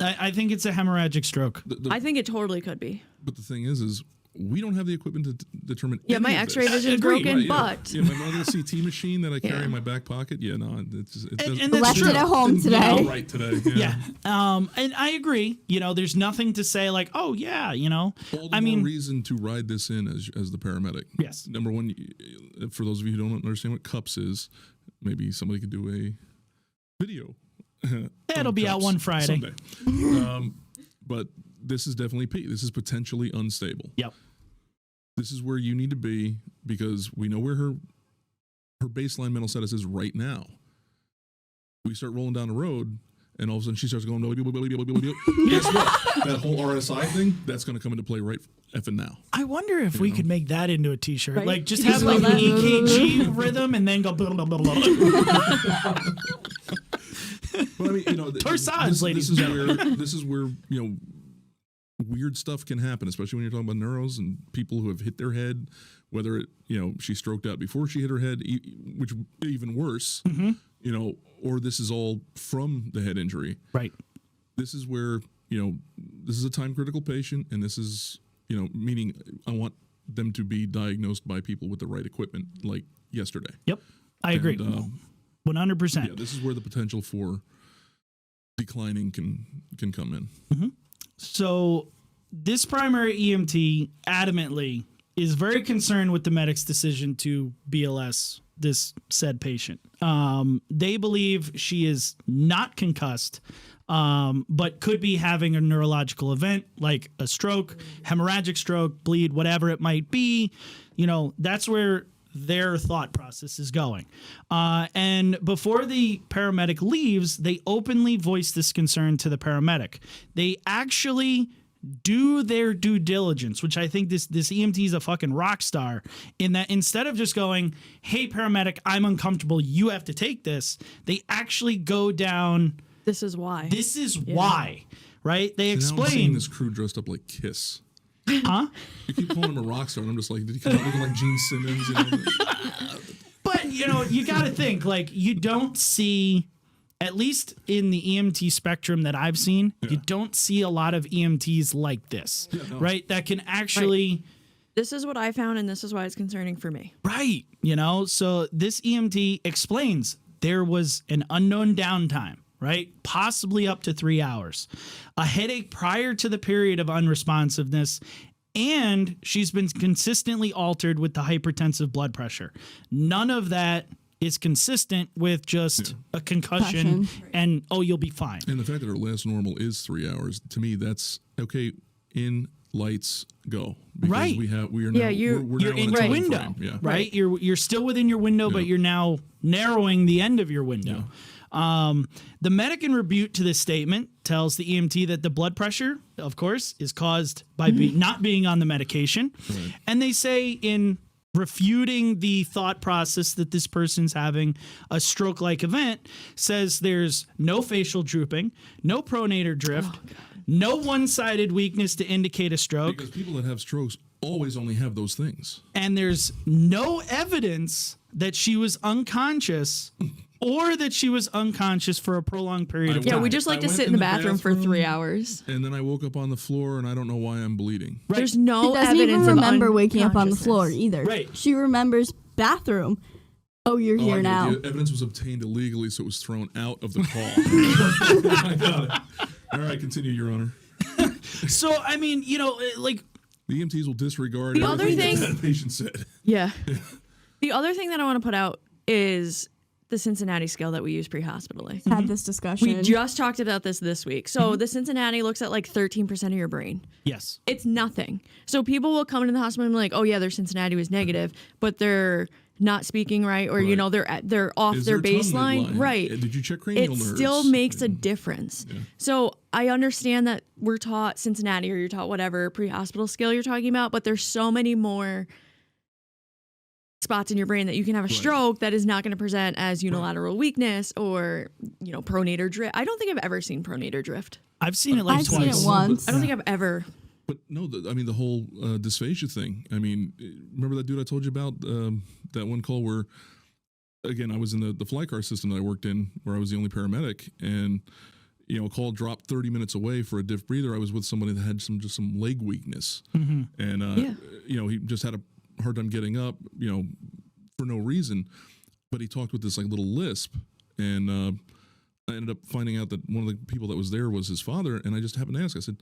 I think it's a hemorrhagic stroke. I think it totally could be. But the thing is we don't have the equipment to determine. Yeah, any my of X-ray this. vision's Agreed. broken, Right, but yeah, my little CT machine that I carry in my back pocket. Yeah, no, it doesn't. And that's Left true. it at home Didn't come out today. right today. Yeah. And I agree. There's nothing to say like, oh yeah, All the more reason to ride this in as the paramedic. Yes. Number one, for those of you who don't understand what cups is, maybe somebody could do a video. It'll be out cups one Friday. someday. But this is definitely P. This is potentially unstable. Yep. This is where you need to be because we know where her baseline mental status is right now. We start rolling down the road, and all of a sudden she starts going, guess what? That whole RSI thing, that's going to come into play right effing now. I wonder if we could make that into a T-shirt. Right? Like just You have just like an like that. EKG rhythm and then go blah, blah, blah, blah. But I mean, Torsades, ladies and gentlemen. This is where weird stuff can happen, especially when you're talking about neuros and people who have hit their head, whether she stroked out before she hit her head, which would be even worse, or this is all from the head injury. Right. This is where, this is a time critical patient, and this is, meaning I want them to be diagnosed by people with the right equipment, like yesterday. Yep. I agree. 100%. Yeah, this is where the potential for declining can come in. So this primary EMT adamantly is very concerned with the medic's decision to BLS this said patient. They believe she is not concussed, but could be having a neurological event like a stroke, hemorrhagic stroke, bleed, whatever it might be. That's where their thought process is going. And before the paramedic leaves, they openly voice this concern to the paramedic. They actually do their due diligence, which I think this EMT is a fucking rock star in that instead of just going, hey, paramedic, I'm uncomfortable, you have to take this, they actually go down, this is why. this is why, right? They Now I'm explain. seeing this crew dressed up like Kiss. Huh? You keep calling him a rock star, and I'm just like, did he come out looking like Gene Simmons? But, you got to think, like, you don't see, at least in the EMT spectrum that I've seen, you don't see a lot of EMTs like this, right? That can actually... This is what I found, and this is why it's concerning for me. Right. So this EMT explains there was an unknown downtime, right? Possibly up to 3 hours, a headache prior to the period of unresponsiveness, and she's been consistently altered with the hypertensive blood pressure. None of that is consistent with just a concussion and, you'll be fine. And the fact that her last normal is 3 hours, to me, that's okay. In, lights, go. Because Right. we are Yeah, now, you're we're You're now in a your time window, frame. Yeah. right? You're still within your window, but you're now narrowing the end of your window. The medic in rebut to this statement tells the EMT that the blood pressure, of course, is caused by not being on the medication. Right. And they say in refuting the thought process that this person's having a stroke-like event, says there's no facial drooping, no pronator drift, no one-sided weakness to indicate a stroke, Because people that have strokes always only have those things. and there's no evidence that she was unconscious or that she was unconscious for a prolonged period of Yeah, time. we just like I to went sit in the bathroom for 3 hours. And then I woke up on the floor, and I don't know why I'm bleeding. Right. There's no She doesn't evidence even remember of waking up on the floor unconsciousness. either. Right. She remembers bathroom. Oh, you're I here get now. it. The evidence was obtained illegally, so it was thrown out of the call. I got it. All right, continue, Your Honor. So, I mean, like, The EMTs will disregard The other everything thing- that patient said. Yeah. The other thing that I want to put out is the Cincinnati scale that we use pre-hospitally. Had this discussion. We just talked about this week. So the Cincinnati looks at like 13% of your brain. yes. It's nothing. So people will come into the hospital and be like, oh yeah, their Cincinnati was negative, but they're not speaking right, or Right. they're off Is their their tongue baseline. midline? Right. Did you check cranial It nerves? still makes a difference. So I understand that we're taught Cincinnati, or you're taught whatever pre-hospital scale you're talking about, but there's so many more spots in your brain that you can have a stroke that is not going to present as unilateral weakness or, pronator drift. I don't think I've ever seen pronator drift. I've seen it like I've twice. seen it once. I don't think I've ever. But no, the whole dysphagia thing. I mean, remember that dude I told you about, that one call where, again, I was in the fly car system that I worked in where I was the only paramedic, and a call dropped 30 minutes away for a diff breather. I was with somebody that had just some leg weakness, and he just had a hard time getting up, for no reason. But he talked with this like little lisp, and I ended up finding out that one of the people that was there was his father, and I just happened to ask. I said,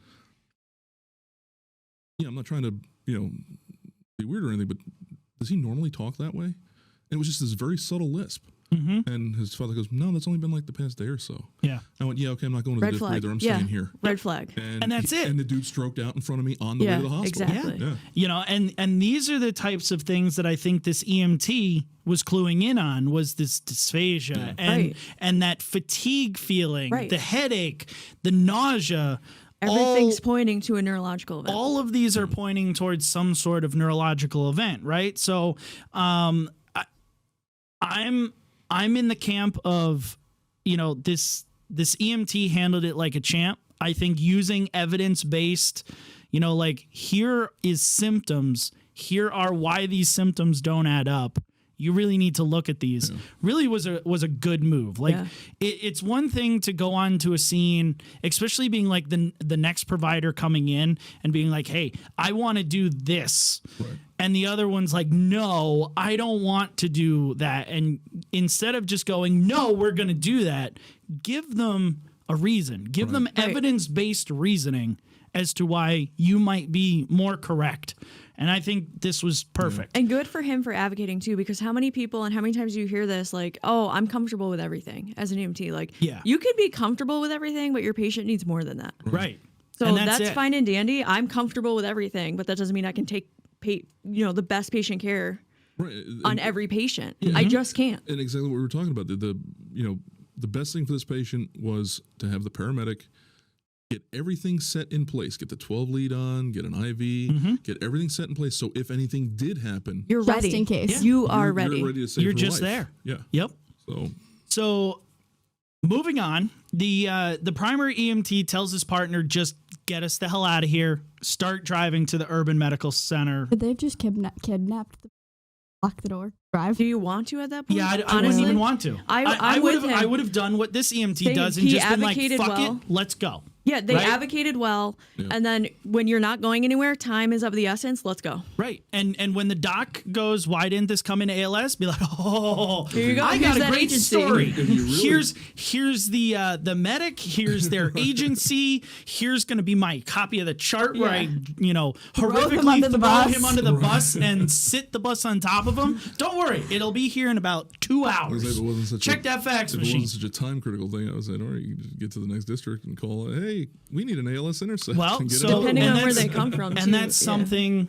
I'm not trying to, be weird or anything, but does he normally talk that way? And it was just this very subtle lisp. And his father goes, no, that's only been like the past day or so. Yeah. I went, okay, I'm not going to the diff breather. I'm staying here. Red flag. And that's it. And the dude stroked out in front of me on the way to the hospital. Exactly. Yeah. And these are the types of things that I think this EMT was cluing in on, was this dysphagia and that fatigue feeling, the headache, the nausea. Everything's pointing to a neurological event. All of these are pointing towards some sort of neurological event, right? So I'm in the camp of, this EMT handled it like a champ. I think using evidence-based, like, here is symptoms, here are why these symptoms don't add up. You really need to look at these. Really was a good move. Like it's one thing to go on to a scene, especially being like the next provider coming in and being like, hey, I want to do this. Right. And the other one's like, no, I don't want to do that. And instead of just going, no, we're going to do that, give them a reason. Give them evidence-based reasoning as to why you might be more correct. And I think this was perfect. And good for him for advocating too, because how many people and how many times do you hear this, like, oh, I'm comfortable with everything as an EMT. Like, you could be comfortable with everything, but your patient needs more than that. Right. So that's fine and dandy. I'm comfortable with everything, but that doesn't mean I can take the best patient care on every patient. I just can't. And exactly what we were talking about. The best thing for this patient was to have the paramedic get everything set in place, get the 12 lead on, get an IV, get everything set in place. So if anything did happen, you're ready. Just in case. You are ready. You're ready to save You're her just life. there. Yeah. Yep. So moving on, the primary EMT tells his partner, just get us the hell out of here. Start driving to the urban medical center. Could they have just kidnapped lock the door, drive? Do you want to at that point? Yeah, I wouldn't even want to. I would have done what this EMT does and just been like, fuck it, let's go. Yeah, they advocated well, and then when you're not going anywhere, time is of the essence. Let's go. Right, and when the doc goes, why didn't this come into ALS? Be like, oh, here you go. I got a great story. Really Here's the medic. Here's their agency. Here's going to be my copy of the chart where I horrifically throw him under the bus and sit the bus on top of him. Don't worry, it'll be here in about 2 hours. Check that fax machine. If it wasn't such a time critical thing, I was saying, all right, you can just get to the next district and call it. Hey, we need an ALS intercept. Well, so depending on where they come from, and that's something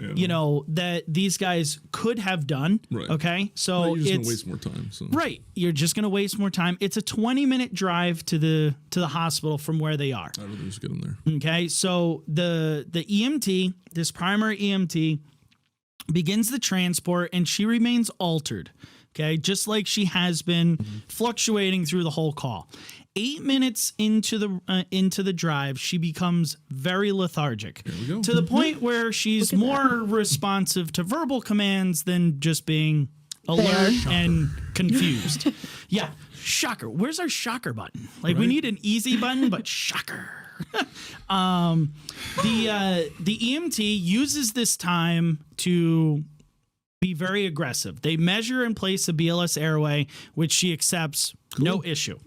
that these guys could have done. Right. Okay, so you're just gonna waste more time. So. Right, you're just gonna waste more time. It's a 20-minute drive to the hospital from where they are. I'd rather just get them there. Okay, so the EMT, this primary EMT, begins the transport, and she remains altered. Okay, just like she has been fluctuating through the whole call. 8 minutes into the drive, she becomes very lethargic to the point where she's more responsive to verbal commands than just being alert and confused. Yeah, shocker. Where's our shocker button? Like we need an easy button, but shocker. The EMT uses this time to be very aggressive. They measure and place a BLS airway, which she accepts, no issue.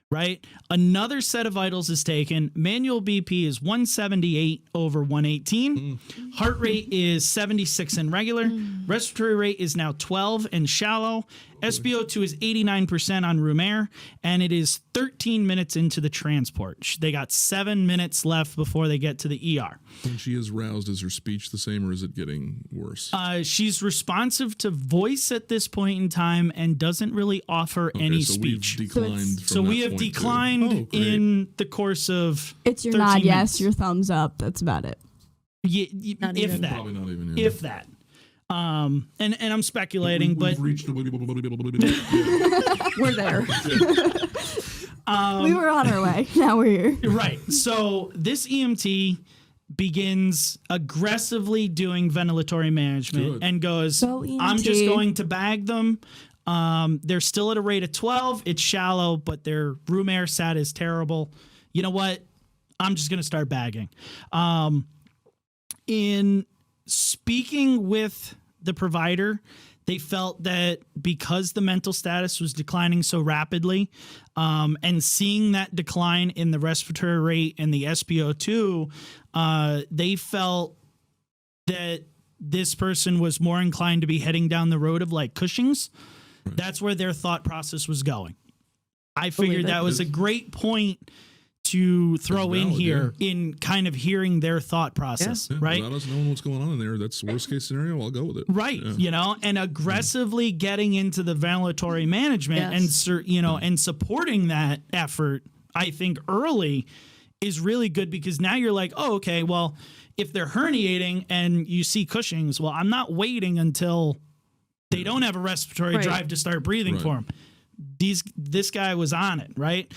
Right? Another set of vitals is taken. Manual BP is 178 over 118. Heart rate is 76 in regular. Respiratory rate is now 12 in shallow. SpO2 is 89% on room air, and it is 13 minutes into the transport. They got 7 minutes left before they get to the ER. When she is roused, is her speech the same, or is it getting worse? She's responsive to voice at this point in time and doesn't really offer any speech. We have declined in the course of it's your nod, yes, your thumbs up. That's about it. If that. Probably not even. If that. And I'm speculating, but we've reached We're there. We were on our way. Now we're here. right. So this EMT begins aggressively doing ventilatory management Good. and goes, Go EMT. I'm just going to bag them. They're still at a rate of 12. It's shallow, but their room air sat is terrible. You know what? I'm just going to start bagging. In speaking with the provider, they felt that because the mental status was declining so rapidly, and seeing that decline in the respiratory rate and the SpO2, they felt that this person was more inclined to be heading down the road of like Cushing's. Right. That's where their thought process was going. I figured that was a great point to throw in here in kind of hearing their thought process, right? Without us knowing what's going on in there, that's the worst case scenario. I'll go with it. Right. Yeah. You know, and aggressively getting into the ventilatory management and, and supporting that effort, I think early is really good because now you're like, oh, okay, well, if they're herniating and you see Cushing's, well, I'm not waiting until they don't have a respiratory drive to start breathing for them. This guy was on it, right?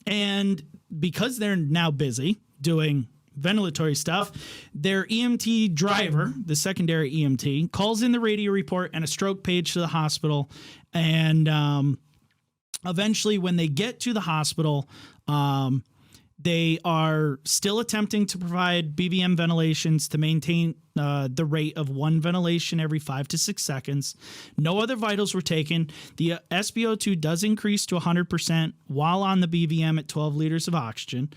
And because they're now busy doing ventilatory stuff, their EMT driver, the secondary EMT, calls in the radio report and a stroke page to the hospital. And eventually, when they get to the hospital, they are still attempting to provide BVM ventilations to maintain the rate of one ventilation every 5 to 6 seconds. No other vitals were taken. The SpO2 does increase to 100% while on the BVM at 12 liters of oxygen.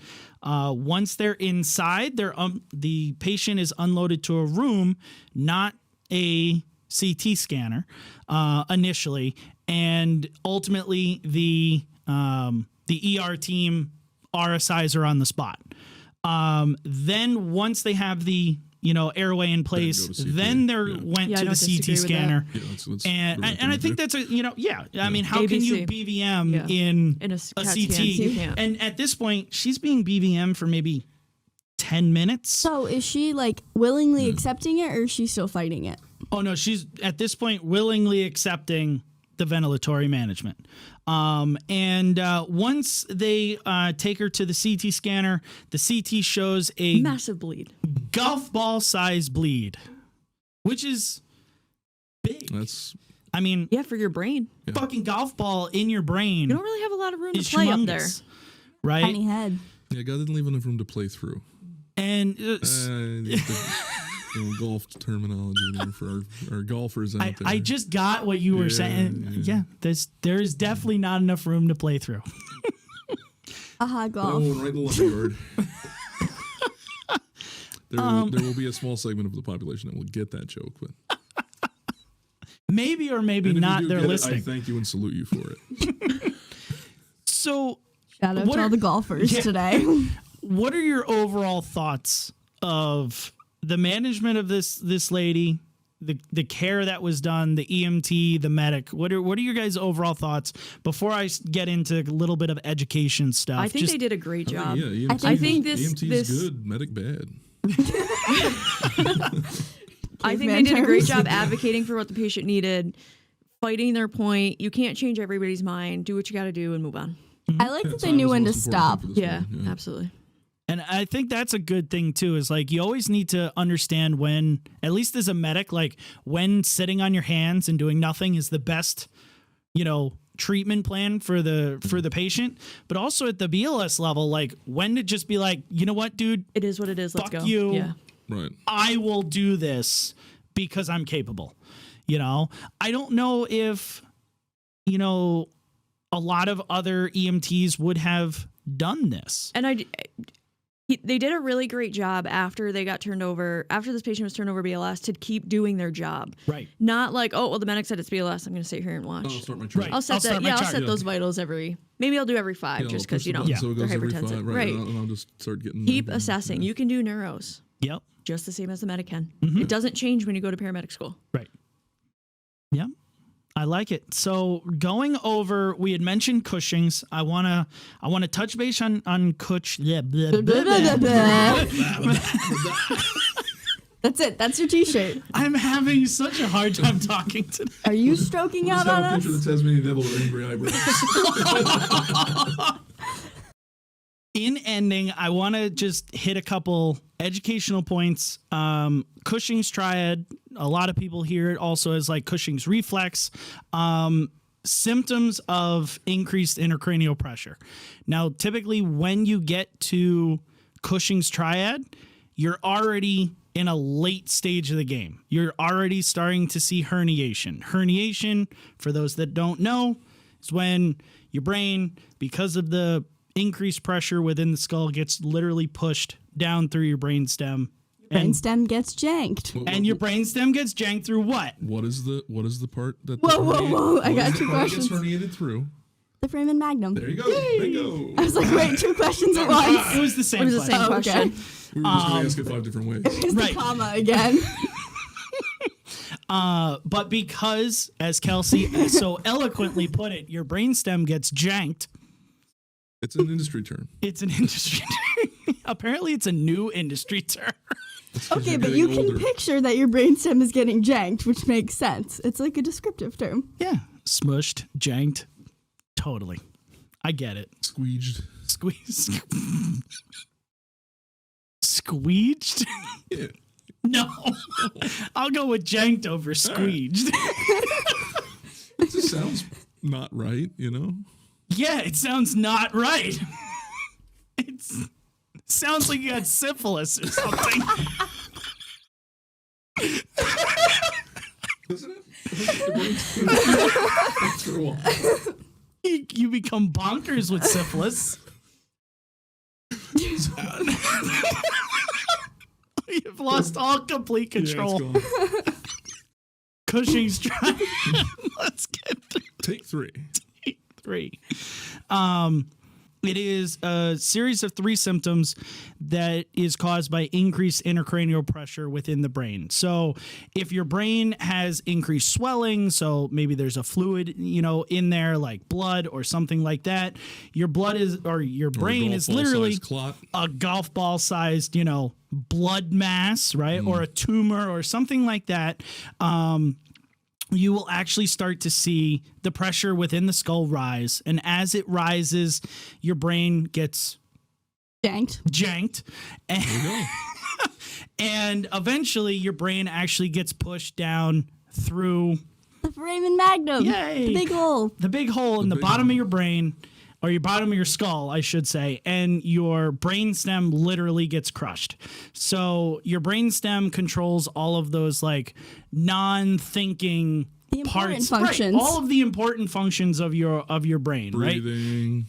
Once they're inside, the patient is unloaded to a room, not a CT scanner initially, and ultimately the ER team RSIs are on the spot. Then once they have the airway in place, then they're went to the CT scanner. And I think that's I mean, how can you BVM in a CT? And at this point, she's being BVM for maybe 10 minutes. So is she like willingly accepting it, or is she still fighting it? Oh no, she's at this point willingly accepting the ventilatory management. And once they take her to the CT scanner, the CT shows a massive bleed, golf ball size bleed, which is big. I mean, for your brain, fucking golf ball in your brain. You don't really have a lot of room to play up there, right? Tiny head. Yeah, God didn't leave enough room to play through. And golf terminology there for our golfers out there. I just got what you were saying. Yeah, there's definitely not enough room to play through. Golf. Right in the left yard. There will be a small segment of the population that will get that joke, but maybe or maybe not. They're listening. I thank you and salute you for it. So, shout out to all the golfers today. What are your overall thoughts of the management of this lady, the care that was done, the EMT, the medic? What are your guys' overall thoughts before I get into a little bit of education stuff? I think they did a great job. EMT, I think EMT is good, medic bad. I think they did a great job advocating for what the patient needed, fighting their point. You can't change everybody's mind. Do what you got to do and move on. I like that they knew when to stop. Yeah, absolutely. And I think that's a good thing too, is like you always need to understand when, at least as a medic, like when sitting on your hands and doing nothing is the best, treatment plan for the patient, but also at the BLS level, like when to just be like, you know what, dude, it is what it is. Let's fuck go. You. Yeah. Right. I will do this because I'm capable. I don't know if, a lot of other EMTs would have done this. And they did a really great job after they got turned over, after this patient was turned over BLS, to keep doing their job. Right. Not like, oh, well, the medic said it's BLS. I'm going to sit here and watch. I'll start my chart. I'll set those vitals maybe I'll do every 5 just because, so it goes they're every 5, hypertensive. right. And I'll just start getting... Keep assessing. You can do neuros. Yep. Just the same as the medic can. Mm-hmm. It doesn't change when you go to paramedic school. Right. Yep. I like it. So going over, we had mentioned Cushing's. I wanna touch base on Cush. That's it. That's your T-shirt. I'm having such a hard time talking today. Are you stroking out on us? Picture the Tasmanian devil with angry eyebrows. In ending, I want to just hit a couple educational points. Cushing's triad. A lot of people hear it also as like Cushing's reflex. Symptoms of increased intracranial pressure. Now, typically when you get to Cushing's triad, you're already in a late stage of the game. You're already starting to see herniation. Herniation, for those that don't know, is when your brain, because of the increased pressure within the skull, gets literally pushed down through your brainstem. Brainstem gets janked. And your brainstem gets janked through what? What is the part that? Whoa! I got two Gets questions. herniated through. The Freeman Magnum. There you go. Bingo. I was like, wait, two questions at once. It was the same It was the question. same question. We were just going to ask it 5 different ways. Here's Right. the comma again. But because, as Kelsey so eloquently put it, your brainstem gets janked. It's an industry term. It's an industry term. Apparently, it's a new industry term. Okay, you're but you getting can older. picture that your brainstem is getting janked, which makes sense. It's like a descriptive term. Yeah. Smushed, janked. Totally. I get it. Squeeged. Squeeze. Squeeged? Yeah. No. I'll go with janked over squeeged. It just sounds not right, you know? Yeah, it sounds not right. It sounds like you got syphilis or something. Doesn't it? For a while. You become bonkers with syphilis. You've lost all complete control. Yeah, it's gone. Cushing's triad. Let's get through Take 3. 3. It is a series of 3 symptoms that is caused by increased intracranial pressure within the brain. So if your brain has increased swelling, so maybe there's a fluid, in there like blood or something like that, your brain is literally clot. a golf ball sized, blood mass, right? Or a tumor or something like that. You will actually start to see the pressure within the skull rise. And as it rises, your brain gets janked. And eventually your brain actually gets pushed down through The Freeman Magnum. Yay. The big hole. the big hole in the bottom of your brain, or your bottom of your skull, I should say, and your brainstem literally gets crushed. So your brainstem controls all of those like non-thinking The important parts, functions. right? All of the important functions of your brain, right? Breathing,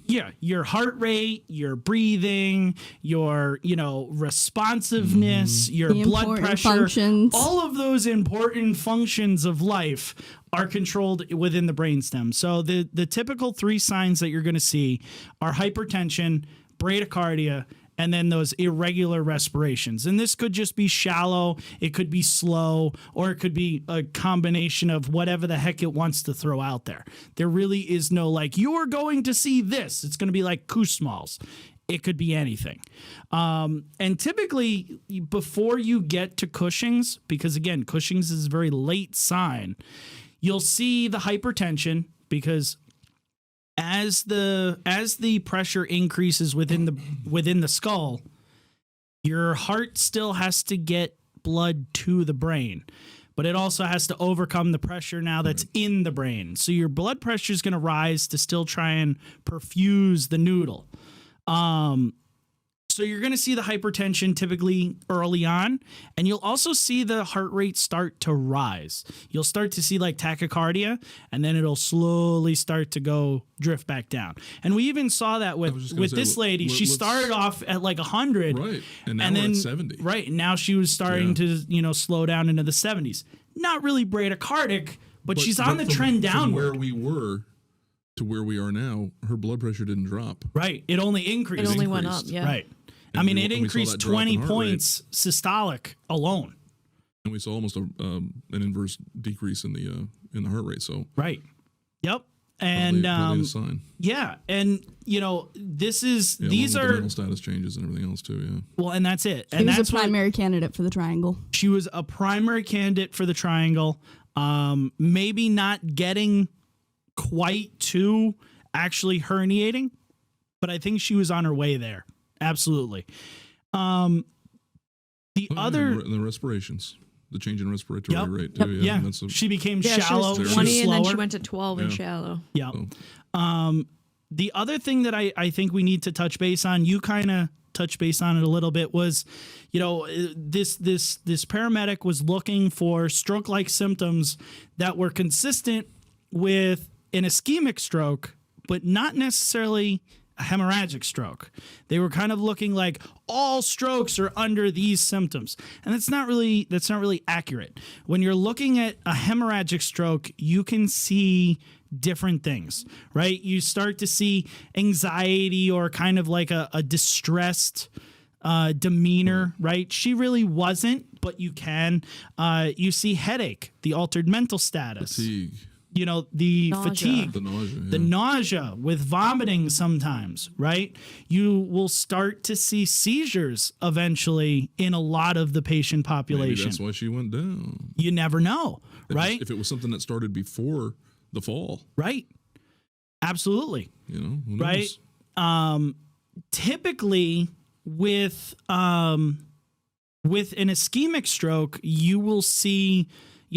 Yeah, your heart rate, your breathing, your responsiveness, your The blood important pressure, functions. all of those important functions of life are controlled within the brainstem. So the typical 3 signs that you're going to see are hypertension, bradycardia, and then those irregular respirations. And this could just be shallow, it could be slow, or it could be a combination of whatever the heck it wants to throw out there. There really is no like, you're going to see this. It's going to be like Kussmaul's. It could be anything. And typically, before you get to Cushing's, because again, Cushing's is a very late sign, you'll see the hypertension because as the pressure increases within the skull, your heart still has to get blood to the brain, but it also has to overcome the pressure now that's in the brain. So your blood pressure is going to rise to still try and perfuse the noodle. So you're going to see the hypertension typically early on, and you'll also see the heart rate start to rise. You'll start to see like tachycardia, and then it'll slowly start to drift back down. And we even saw that with this lady. She started off at like 100. Right. And now we're at 70. Right. And now she was starting to, slow down into the 70s. Not really bradycardic, but she's on the trend downward. From where we were to where we are now, her blood pressure didn't drop. Right. It only increased. It only went up, yeah. Right. And I mean, we it saw increased that drop in 20 heart points systolic alone. And we saw almost an inverse decrease in the heart rate. So Right. Yep. And probably a sign. yeah, and this is these are mental status changes and everything else too. Yeah. Well, and that's it. She And was that's a primary candidate for the triangle. She was a primary candidate for the triangle. Maybe not getting quite to actually herniating, but I think she was on her way there. Absolutely. And the respirations, the change in respiratory rate too. Yeah. She became shallow. She was 20 and then she went to 12 and shallow. Yeah. The other thing that I think we need to touch base on, you kind of touch base on it a little bit, was, this paramedic was looking for stroke-like symptoms that were consistent with an ischemic stroke, but not necessarily a hemorrhagic stroke. They were kind of looking like all strokes are under these symptoms. And that's not really accurate. When you're looking at a hemorrhagic stroke, you can see different things, right? You start to see anxiety or kind of like a distressed demeanor, right? She really wasn't, but you can. You see headache, the altered mental status. Fatigue. The nausea. fatigue, the nausea with vomiting sometimes, right? You will start to see seizures eventually in a lot of the patient population. Maybe that's why she went down. You never know, right? If it was something that started before the fall. Right. Absolutely. Who knows? Right. Typically with an ischemic stroke, you will see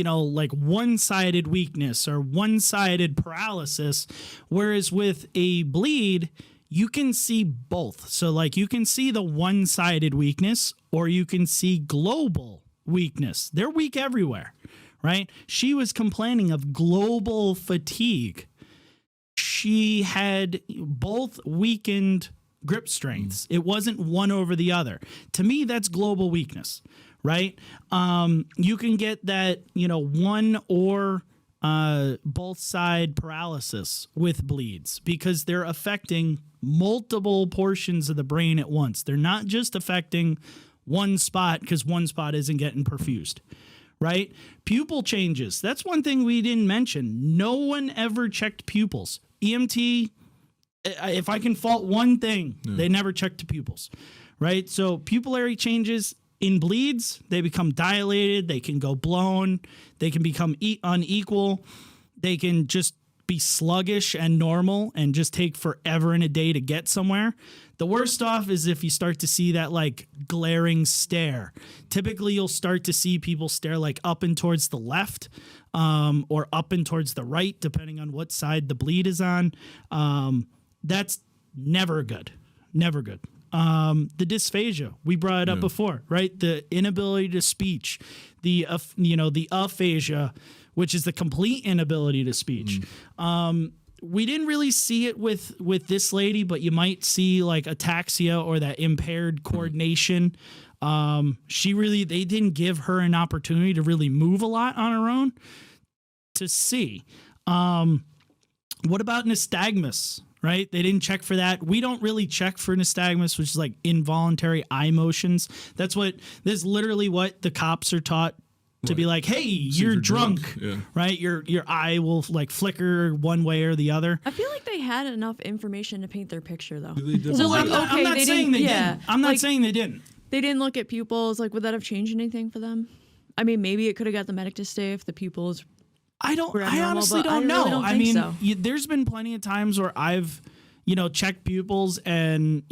like one-sided weakness or one-sided paralysis, whereas with a bleed, you can see both. So like you can see the one-sided weakness or you can see global weakness. They're weak everywhere, right? She was complaining of global fatigue. She had both weakened grip strengths. It wasn't one over the other. To me, that's global weakness. Right? You can get that, one or both side paralysis with bleeds because they're affecting multiple portions of the brain at once. They're not just affecting one spot because one spot isn't getting perfused. Right? Pupil changes. That's one thing we didn't mention. No one ever checked pupils. EMT, if I can fault one thing, they never checked the pupils. Right? So pupillary changes. In bleeds, they become dilated, they can go blown, they can become unequal, they can just be sluggish and normal and just take forever and a day to get somewhere. The worst off is if you start to see that like glaring stare. Typically, you'll start to see people stare like up and towards the left or up and towards the right, depending on what side the bleed is on. That's never good. Never good. The dysphagia, we brought it up before, right? The inability to speech, the aphasia, which is the complete inability to speech. We didn't really see it with this lady, but you might see like ataxia or that impaired coordination. They didn't give her an opportunity to really move a lot on her own to see. What about nystagmus? Right? They didn't check for that. We don't really check for nystagmus, which is like involuntary eye motions. That's literally what the cops are taught to be like, hey, you're drunk. Yeah. Right? Your eye will like flicker one way or the other. I feel like they had enough information to paint their picture though. So I'm not saying they didn't. I'm not saying they didn't. They didn't look at pupils. Like, would that have changed anything for them? I mean, maybe it could have got the medic to stay if the pupils. I honestly don't know. Really don't I think mean, so. There's been plenty of times where I've, checked pupils and,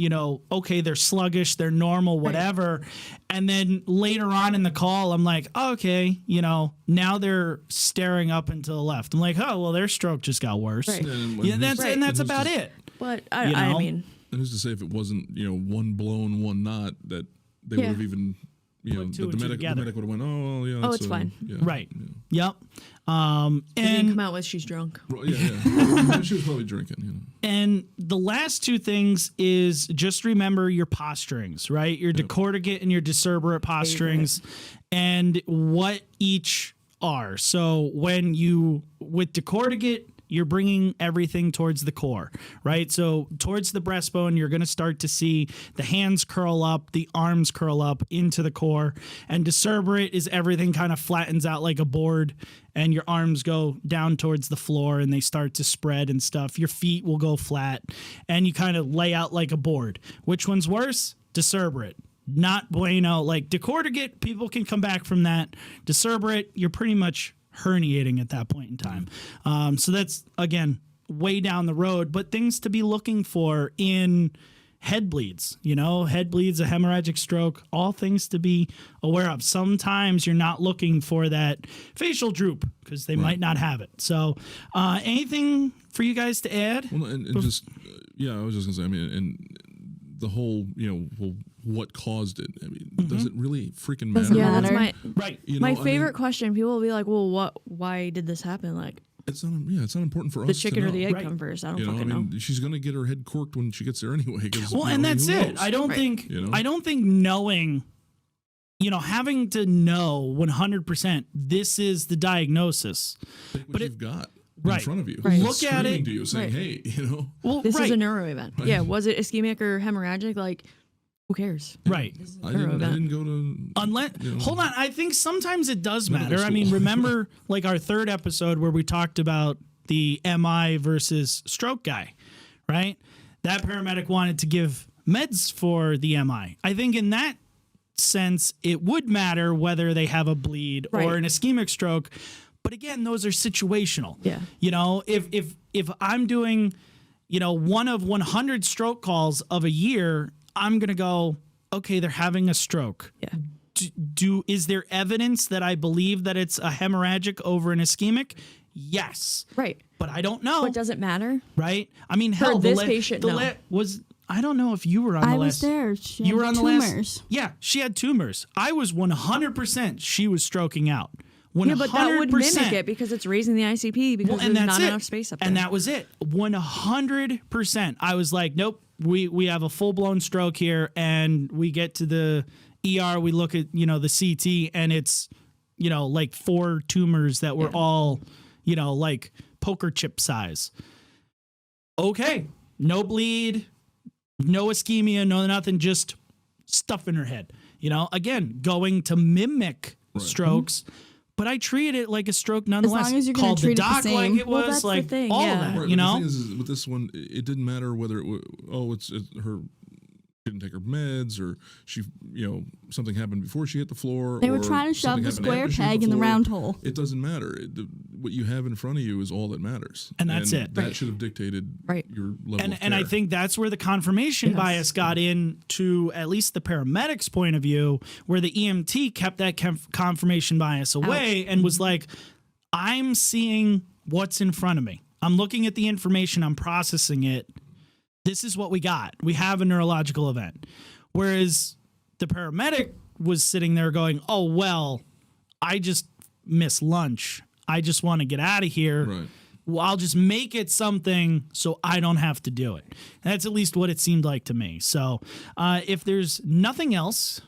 okay, they're sluggish, they're normal, whatever. Right. And then later on in the call, I'm like, oh, okay, now they're staring up and to the left. I'm like, oh, well, their stroke just got worse. Right. And that's about it. But I mean. And who's to say if it wasn't, one blown, one not, that they would have even... the medic would have went, oh, yeah. Oh, it's fine. Yeah, right. Yeah. Yep. And didn't come out with she's drunk. Yeah. She was probably drinking. And the last two things is just remember your posturings, right? Your decorticate and your decerebrate posturings and what each are. So when with decorticate, you're bringing everything towards the core, right? So towards the breastbone, you're going to start to see the hands curl up, the arms curl up into the core. And decerebrate is everything kind of flattens out like a board, and your arms go down towards the floor and they start to spread and stuff. Your feet will go flat and you kind of lay out like a board. Which one's worse? Decerebrate. Not bueno. Like decorticate, people can come back from that. Decerebrate, you're pretty much herniating at that point in time. So that's, again, way down the road, but things to be looking for in head bleeds, head bleeds, a hemorrhagic stroke, all things to be aware of. Sometimes you're not looking for that facial droop because they might not have it. So anything for you guys to add? Well, and just, I was just going to say, I mean, and the whole, what caused it? I mean, does it really freaking matter? Yeah, that's my right. favorite question. People will be like, well, why did this happen? Like, it's not important for us. The chicken to or the know. egg come first. I don't fucking know. She's gonna get her head corked when she gets there anyway. Well, and that's it. I don't think. I don't think knowing, having to know 100% this is the diagnosis. Take what you've got in front of you. Right. Look at it. To you, saying, hey, Well, this is a neuro event. Right. Yeah. Was it ischemic or hemorrhagic? Like, who cares? Right. I didn't go to... Unless, hold on. I think sometimes it does matter. I mean, remember like our third episode where we talked about the MI versus stroke guy, right? That paramedic wanted to give meds for the MI. I think in that sense, it would matter whether they have a bleed or an ischemic stroke. But again, those are situational. Yeah. If I'm doing, one of 100 stroke calls of a year, I'm going to go, okay, they're having a stroke. Yeah. Is there evidence that I believe that it's a hemorrhagic over an ischemic? Yes. Right. But I don't know. But does it matter? Right. I mean, hell, for this patient, I don't know if you were on the last. I was there. She you were on tumors. the last. Yeah, she had tumors. I was 100% she was stroking out. 100%. Yeah, but that would mimic it because it's raising the ICP because there's not enough space up there. And that was it. 100%. I was like, nope, we have a full-blown stroke here, and we get to the ER, we look at, the CT, and it's, like 4 tumors that were all, like poker chip size. Okay, no bleed, no ischemia, no nothing, just stuff in her head. Again, going to mimic strokes. But I treated it like a stroke nonetheless. As long as you're called treat the doc it the like same. it was, well, like thing, all yeah. of that, Right, The thing is with this one, it didn't matter whether it was, it's her didn't take her meds or she, something happened before she hit the floor. They were or trying to shove something the happened square after she hit peg in the floor. round hole. It doesn't matter. What you have in front of you is all that matters. And that's it. That should have dictated your level of care. And I think that's where the confirmation bias got in to at least the paramedic's point of view, where the EMT kept that confirmation bias away and was like, I'm seeing what's in front of me. I'm looking at the information. I'm processing it. This is what we got. We have a neurological event. Whereas the paramedic was sitting there going, oh, well, I just missed lunch. I just want to get out of here. Right. Well, I'll just make it something so I don't have to do it. That's at least what it seemed like to me. So if there's nothing else,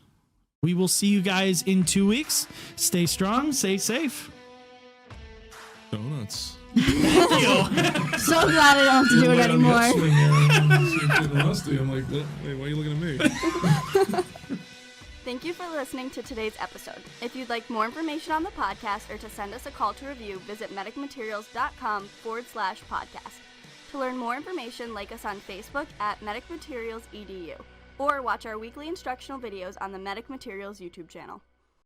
we will see you guys in 2 weeks. Stay strong, stay safe. Donuts. Thank you. So glad I don't have to do it anymore. I'm like, wait, why are you looking at me? Thank you for listening to today's episode. If you'd like more information on the podcast or to send us a call to review, visit medicmaterials.com/podcast. To learn more information, like us on Facebook at Medic Materials EDU, or watch our weekly instructional videos on the Medic Materials YouTube channel.